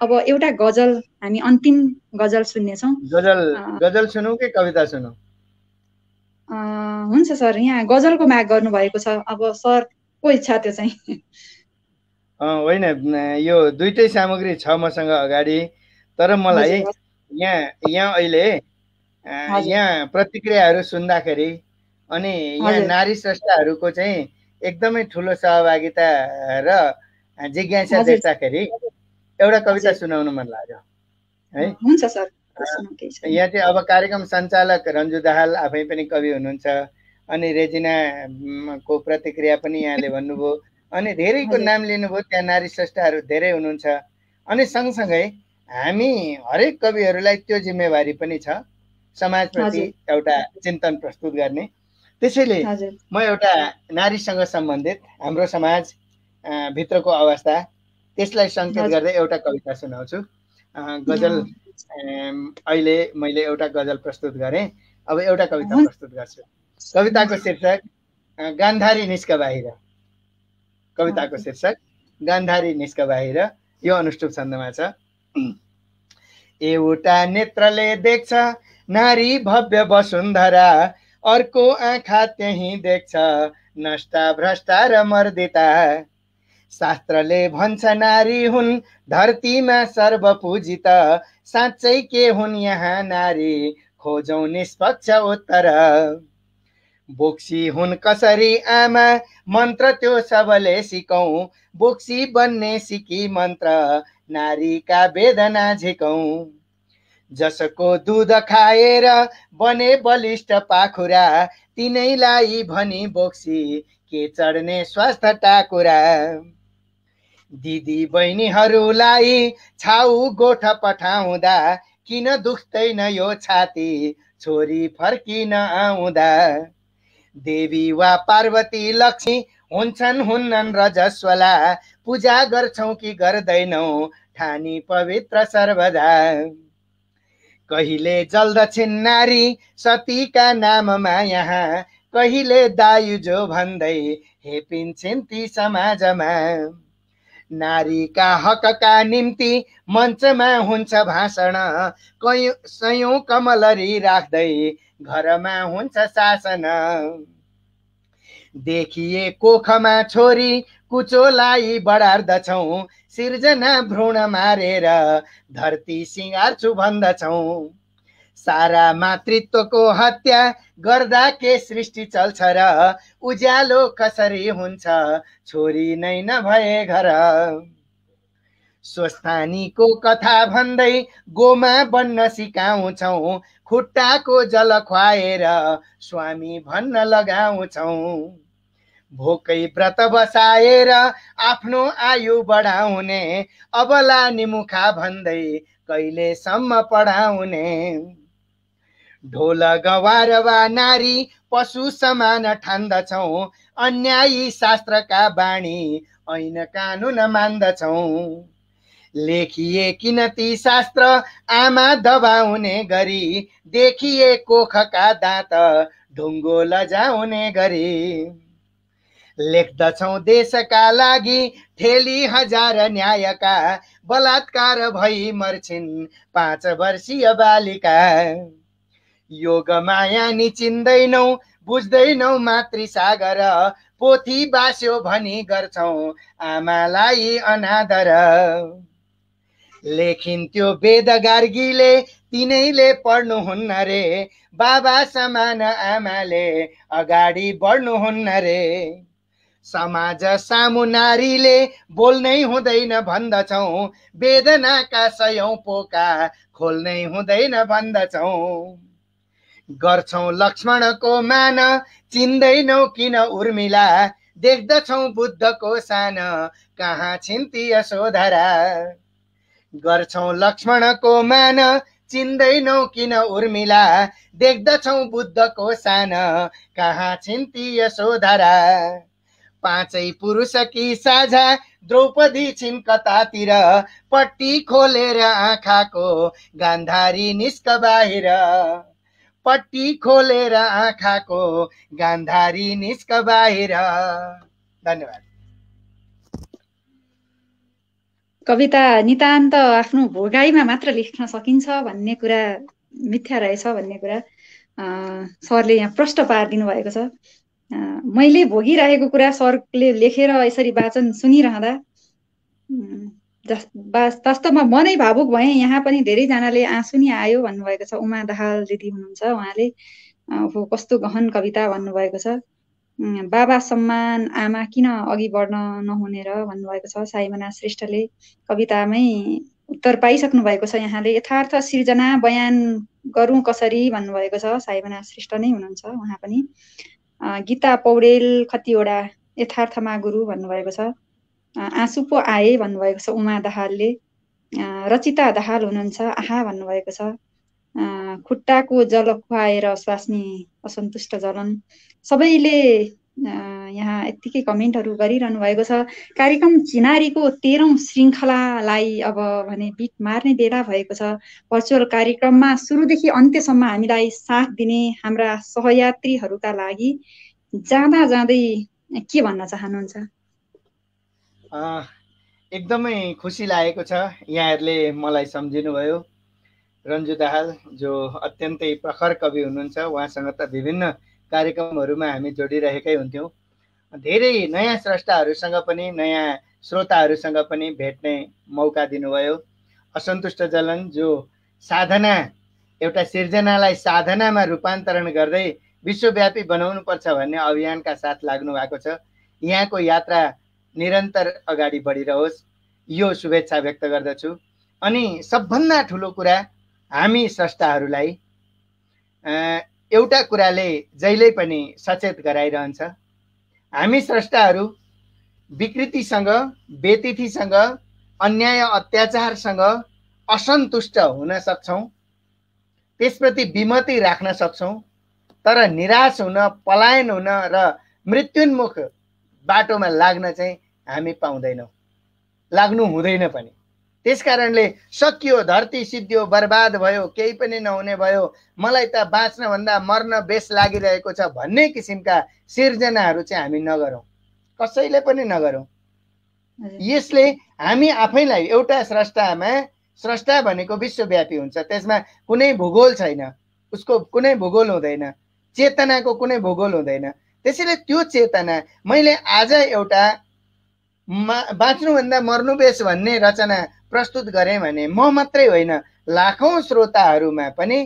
अब एउटा गजल, हामी अन्तिम गजल सुन्नेछौँ। गजल सुनौ कि कविता सुनौ? हुन्छ सर, यहाँ गजलको माग गर्नुभएको छ, अब सरको इच्छा त्यो चाहिँ। होइन, यो दुईटै सामग्री छ मसँग अगाडि, तर मलाई यहाँ अहिले यहाँ प्रतिक्रियाहरू सुन्दाखेरि अनि यहाँ नारी स्रष्टाहरूको चाहिँ एकदमै ठुलो सहभागिता र जिज्ञासा देख्दाखेरि एउटा कविता सुनाउन मन लाग्यो है। हुन्छ सर। यहाँ चाहिँ अब कार्यक्रम सञ्चालक रन्जु दाहाल आफै पनि कवि हुनुहुन्छ, अनि रेजिनाको प्रतिक्रिया पनि यहाँले भन्नुभयो, अनि धेरैको नाम लिनुभयो। त्यहाँ नारी स्रष्टाहरू धेरै हुनुहुन्छ, अनि सँगसँगै हामी हरेक कविहरूलाई त्यो जिम्मेवारी पनि छ समाजप्रति एउटा चिन्तन प्रस्तुत गर्ने। त्यसैले म एउटा नारीसँग सम्बन्धित हाम्रो समाज भित्रको अवस्था त्यसलाई सङ्केत गर्दै एउटा कविता सुनाउँछु। गजल अहिले मैले एउटा गजल प्रस्तुत गरेँ, अब एउटा कविता प्रस्तुत गर्छु। कविताको शीर्षक गान्धारी निस्क बाहिर। कविताको शीर्षक गान्धारी निस्क बाहिर। यो अनुष्टुप छन्दमा छ। एउटा नेत्रले देख्छ नारी भव्य वसुन्धरा, अर्को आँखा त्यही देख्छ नष्टा भ्रष्टा र मर्दिता। शास्त्रले भन्छ नारी हुन् धरतीमा सर्वपूजित, साँच्चै के हुन् यहाँ नारी खोजौं निष्पक्ष उत्तर। बोक्सी हुन् कसरी आमा मन्त्र त्यो सबले सिकौं, बोक्सी बन्ने सिकी मन्त्र नारीका वेदना झिकौं। जसको दूध खाएर बने बलिष्ठ पाखुरा, तिनैलाई भनी बोक्सी के चढ्ने स्वास्थ्य टाकुरा। दिदी बहिनीहरूलाई छाउ गोठ पठाउँदा, किन दुख्दैन यो छाती छोरी फर्किन आउँदा। देवी वा पार्वती लक्ष्मी हुन्छन् रजस्वला, पूजा गर्छौं कि गर्दैनौ ठानी पवित्र सर्वदा। कहिले जल्दछिन् नारी सतीका नाममा यहाँ, कहिले दायुजो भन्दै हेपिन्छन् ती समाजमा। नारीका हकका निम्ति मञ्चमा हुन्छ भाषण, सयौं कमलरी राख्दै घरमा हुन्छ शासन। देखिए कोखमा छोरी कुचोलाई बढार्दछौं, सिर्जना भ्रूण मारेर धरती सिंगार्छु भन्दछौं। सारा मातृत्वको हत्या गर्दा के सृष्टि चल्छ र, उज्यालो कसरी हुन्छ छोरी नै नभए घर। स्वस्थानीको कथा भन्दै गोमा बन्न सिकाउँछौं, खुट्टाको जल खुवाएर स्वामी भन्न लगाउँछौं। भोकै व्रत बसाएर आफ्नो आयु बढाउने, अबला निमुखा भन्दै कहिलेसम्म पढाउने। ढोल गवार वा नारी पशु समान ठान्दछौं, अन्यायी शास्त्रका बाणी ऐन कानुन मान्दछौं। लेखिए किन ती शास्त्र आमा दबाउने गरी, देखिए कोखका दाँत ढुङ्गो लजाउने गरी। लेख्दछौँ देशका लागि ठेली हजार न्यायका, बलात्कार भई मर्छिन् 5 वर्षीय बालिका। योग माया नि चिन्दैनौ, बुझ्दैनौ मातृसागर, पोथी बास्यो भनी गर्छौँ आमालाई अनादर। लेखिन्थ्यो वेद गार्गीले तिनैले पढ्नुहुन्न रे, बाबा समान आमाले अगाडि बढ्नुहुन्न रे। समाज सामु नारीले बोल्नै हुँदैन भन्दछौँ, वेदनाका 100औं पोका खोल्नै हुँदैन भन्दछौँ। गर्छौँ लक्ष्मणको मान, चिन्दैनौ किन उर्मिला, देख्दछौँ बुद्धको सान, कहाँ छिन् ती यशोधरा। गर्छौँ लक्ष्मणको मान, चिन्दैनौ किन उर्मिला, देख्दछौँ बुद्धको सान, कहाँ छिन् ती यशोधरा। 5 पुरुषकी साझा द्रौपदी छिन् कतातिर, पट्टी खोलेर आँखाको गान्धारी निस्क बाहिर। पट्टी खोलेर आँखाको गान्धारी निस्क बाहिर। धन्यवाद। कविता नितान्त आफ्नो भोगाईमा मात्र लेख्न सकिन्छ भन्ने कुरा मिथ्या रहेछ भन्ने कुरा सरले यहाँ प्रष्ट पारिदिनु भएको छ। मैले भोगिरहेको कुरा सरले लेखेर यसरी वाचन सुनिरहँदा वास्तवमा म नै भावुक भएँ। यहाँ पनि धेरैजनाले आँसु नि आयो भन्नुभएको छ। उमा दाहाल दिदी हुनुहुन्छ, उहाँले कस्तो गहन कविता भन्नुभएको छ। बाबा सम्मान आमा किन अघि बढ्न नहुने र भन्नुभएको छ। साइमना श्रेष्ठले कवितामै उत्तर पाइसक्नु भएको छ। यहाँले यथार्थ सिर्जना बयान गरौँ कसरी भन्नुभएको छ। साइमना श्रेष्ठ नै हुनुहुन्छ उहाँ पनि। गीता पौडेल कतिवटा यथार्थमा गुरु भन्नुभएको छ। आँसु पो आए भन्नुभएको छ उमा दाहालले। रचिता दाहाल हुनुहुन्छ, आहा भन्नुभएको छ। खुट्टाको जल खुवाएर स्वास्नी असन्तुष्ट जलन। सबैले यहाँ यत्तिकै कमेन्टहरू गरिरहनु भएको छ। कार्यक्रम चिनारीको 13औं श्रृङ्खलालाई अब भने बिट मार्ने बेला भएको छ। भर्चुअल कार्यक्रममा सुरुदेखि अन्त्यसम्म हामीलाई साथ दिने हाम्रा सहयात्रीहरूका लागि जाँदा जाँदै के भन्न चाहनुहुन्छ? एकदमै खुसी लागेको छ यहाँहरूले मलाई सम्झिनु भयो। रन्जु दाहाल जो अत्यन्तै प्रखर कवि हुनुहुन्छ, उहाँसँग त विभिन्न कार्यक्रमहरूमा हामी जोडिरहेकै हुन्थ्यौँ। धेरै नयाँ स्रष्टाहरूसँग पनि नयाँ श्रोताहरूसँग पनि भेट्ने मौका दिनुभयो। असन्तुष्ट जलन जो साधना, एउटा सिर्जनालाई साधनामा रूपान्तरण गर्दै विश्वव्यापी बनाउनुपर्छ भन्ने अभियानका साथ लाग्नु भएको छ। यहाँको यात्रा निरन्तर अगाडि बढिरहोस्, यो शुभेच्छा व्यक्त गर्दछु। अनि सबभन्दा ठुलो कुरा, हामी स्रष्टाहरूलाई एउटा कुराले जहिल्यै पनि सचेत गराइरहन्छ। हामी स्रष्टाहरू विकृतिसँग, बेतिथीसँग, अन्याय अत्याचारसँग असन्तुष्ट हुन सक्छौँ, त्यसप्रति विमति राख्न सक्छौँ, तर निराश हुन, पलायन हुन र मृत्युन्मुख बाटोमा लाग्न चाहिँ हामी पाउँदैनौँ, लाग्नु हुँदैन पनि। त्यसकारणले सकियो, धरती सिद्धियो, बर्बाद भयो, केही पनि नहुने भयो, मलाई त बाँच्नभन्दा मर्न बेस लागिरहेको छ भन्ने किसिमका सिर्जनाहरू चाहिँ हामी नगरौँ, कसैले पनि नगरौँ। यसले हामी आफैलाई एउटा स्रष्टामा, स्रष्टा भनेको विश्वव्यापी हुन्छ, त्यसमा कुनै भूगोल छैन, उसको कुनै भूगोल हुँदैन, चेतनाको कुनै भूगोल हुँदैन। त्यसैले त्यो चेतना मैले आज एउटा बाँच्नुभन्दा मर्नु बेस भन्ने रचना प्रस्तुत गरेँ भने म मात्रै होइन, लाखौं श्रोताहरूमा पनि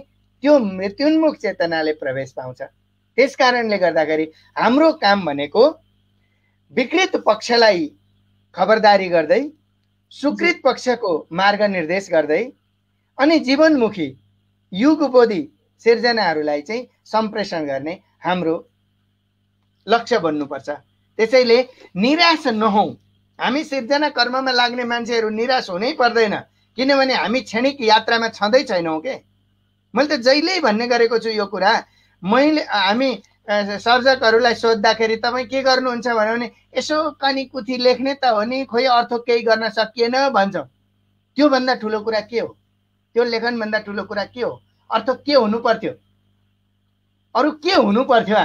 त्यो मृत्युन्मुख चेतनाले प्रवेश पाउँछ। त्यसकारणले गर्दाखेरि हाम्रो काम भनेको विकृत पक्षलाई खबरदारी गर्दै, सुकृत पक्षको मार्ग निर्देश गर्दै अनि जीवनमुखी युगबोधी सिर्जनाहरूलाई चाहिँ सम्प्रेषण गर्ने हाम्रो लक्ष्य बन्नुपर्छ। त्यसैले निराश नहौं। हामी सिर्जना कर्ममा लाग्ने मान्छेहरू निराश हुनै पर्दैन, किनभने हामी क्षणिक यात्रामा छँदै छैनौँ के। मैले त जहिल्यै भन्ने गरेको छु यो कुरा। हामी सर्जकहरूलाई सोद्धाखेरि तपाईँ के गर्नुहुन्छ भन्यो भने यसो कनी कुथी लेख्ने त हो नि, खोइ अर्थो केही गर्न सकिएन भन्छौँ। त्योभन्दा ठुलो कुरा के हो? त्यो लेखनभन्दा ठुलो कुरा के हो? अर्थ के हुनु पर्थ्यो? अरू के हुनु पर्थ्यो?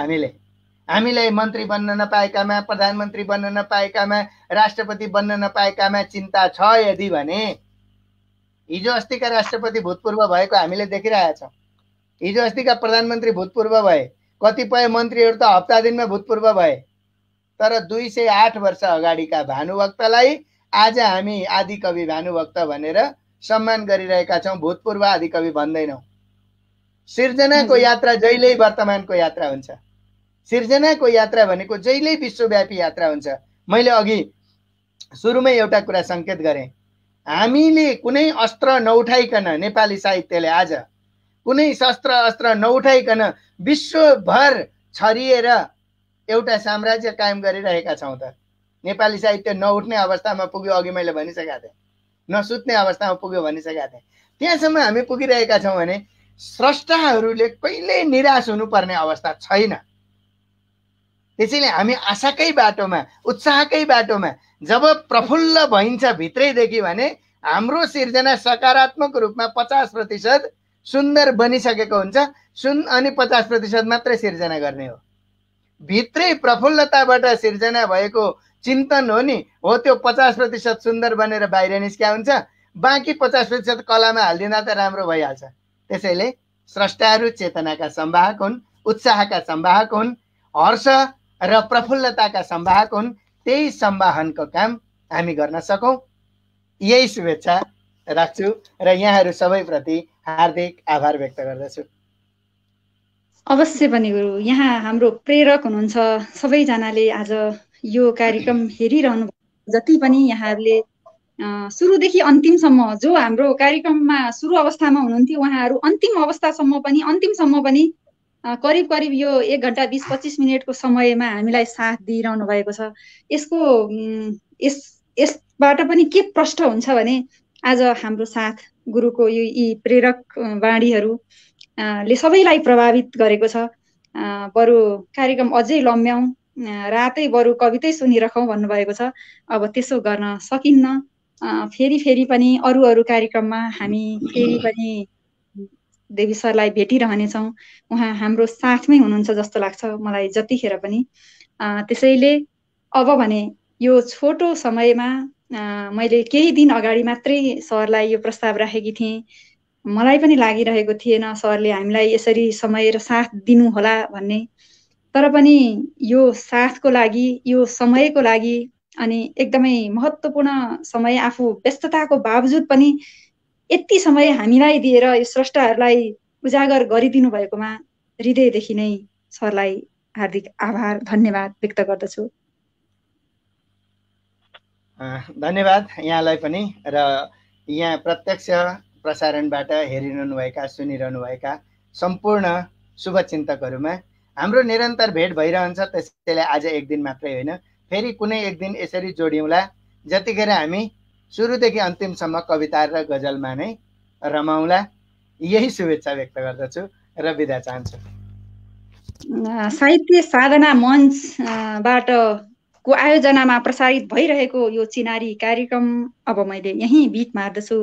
हामीलाई मन्त्री बन्न नपाएकामा, प्रधानमन्त्री बन्न नपाएकामा, राष्ट्रपति बन्न नपाएकामा चिन्ता छ यदि भने हिजो अस्तिका राष्ट्रपति भूतपूर्व भएको हामीले देखिरहेका छौँ। हिजो अस्तिका प्रधानमन्त्री भूतपूर्व भए, कतिपय मन्त्रीहरू त हप्ता दिनमा भूतपूर्व भए। तर 208 वर्ष अगाडिका भानुभक्तलाई आज हामी आदिकवि भानुभक्त भनेर सम्मान गरिरहेका छौँ, भूतपूर्व आदिकवि भन्दैनौँ। सिर्जनाको यात्रा जहिल्यै वर्तमानको यात्रा हुन्छ। सिर्जनाको यात्रा भनेको जहिल्यै विश्वव्यापी यात्रा हुन्छ। मैले अघि सुरुमै एउटा कुरा सङ्केत गरेँ, हामीले कुनै अस्त्र नउठाइकन, नेपाली साहित्यले आज कुनै शस्त्र अस्त्र नउठाइकन विश्वभर छरिएर एउटा साम्राज्य कायम गरिरहेका छौँ त। नेपाली साहित्य नउठ्ने अवस्थामा पुग्यो, अघि मैले भनिसकेका थिएँ, नसुत्ने अवस्थामा पुग्यो भनिसकेका थिएँ। त्यहाँसम्म हामी पुगिरहेका छौँ भने स्रष्टाहरूले कहिल्यै निराश हुनुपर्ने अवस्था छैन। त्यसैले हामी आशाकै बाटोमा, उत्साहकै बाटोमा जब प्रफुल्ल भइन्छ भित्रैदेखि भने हाम्रो सिर्जना सकारात्मक रूपमा 50% सुन्दर बनिसकेको हुन्छ। अनि 50% मात्रै सिर्जना गर्ने हो। भित्रै प्रफुल्लताबाट सिर्जना भएको चिन्तन हो नि, हो त्यो 50% सुन्दर बनेर बाहिर निस्किया हुन्छ। बाँकी 50% कलामा हालिदिँदा त राम्रो भइहाल्छ। त्यसैले स्रष्टाहरू चेतनाका संवाहक हुन्, उत्साहका संवाहक हुन्, हर्ष र प्रफुल्लताका संवाहक हुन्। त्यही संवाहनको काम हामी गर्न सकौँ, यही शुभेच्छा राख्छु र यहाँहरू सबैप्रति हार्दिक आभार व्यक्त गर्दछु। अवश्य पनि गुरु, यहाँ हाम्रो प्रेरक हुनुहुन्छ। सबैजनाले आज यो कार्यक्रम हेरिरहनु, जति पनि यहाँहरूले सुरुदेखि अन्तिमसम्म जो हाम्रो कार्यक्रममा सुरु अवस्थामा हुनुहुन्थ्यो, उहाँहरू अन्तिमसम्म पनि करिब करिब यो 1 घण्टा 20-25 मिनटको समयमा हामीलाई साथ दिइरहनु भएको छ। यसबाट पनि के प्रष्ट हुन्छ भने आज हाम्रो साथ गुरुको यी प्रेरक वाणीहरू ले सबैलाई प्रभावित गरेको छ। बरु कार्यक्रम अझै लम्ब्याउँ, रातै बरु कवितै सुनिरखौँ भन्नुभएको छ। अब त्यसो गर्न सकिन्न। फेरि पनि अरू कार्यक्रममा हामी फेरि पनि देवी सरलाई भेटिरहनेछौँ। उहाँ हाम्रो साथमै हुनुहुन्छ जस्तो लाग्छ मलाई जतिखेर पनि। त्यसैले अब भने यो छोटो समयमा मैले केही दिन अगाडि मात्रै सरलाई यो प्रस्ताव राखेकी थिएँ। मलाई पनि लागिरहेको थिएन सरले हामीलाई यसरी समय र साथ दिनुहोला भन्ने। तर पनि यो साथको लागि, यो समयको लागि अनि एकदमै महत्त्वपूर्ण समय, आफू व्यस्तताको बावजुद पनि यति समय हामीलाई दिएर यो स्रष्टाहरूलाई उजागर गरिदिनु भएकोमा हृदयदेखि नै सरलाई हार्दिक आभार, धन्यवाद व्यक्त गर्दछु। धन्यवाद यहाँलाई पनि र यहाँ प्रत्यक्ष प्रसारणबाट हेरिरहनुभएका, सुनिरहनुभएका सम्पूर्ण शुभचिन्तकहरूमा हाम्रो निरन्तर भेट भइरहन्छ। त्यसैले आज एक दिन मात्रै होइन, फेरि कुनै एक दिन यसरी जोडिउँला, जतिखेर हामी सुरुदेखि अन्तिमसम्म कविता र गजलमा नै रमाउँला। यही शुभेच्छा व्यक्त गर्दछु र बिदा चाहन्छु। साहित्य साधना मञ्चबाट को आयोजनामा प्रसारित भइरहेको यो चिनारी कार्यक्रम अब मैले यहीँ बिट मार्दछु।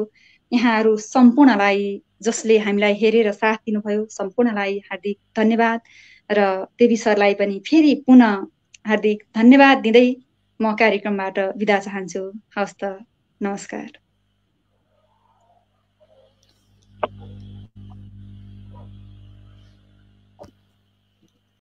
यहाँहरू सम्पूर्णलाई, जसले हामीलाई हेरेर साथ दिनुभयो, सम्पूर्णलाई हार्दिक धन्यवाद र देवी सरलाई पनि फेरि पुनः हार्दिक धन्यवाद दिँदै म कार्यक्रमबाट बिदा चाहन्छु। हवस् त, नमस्कार।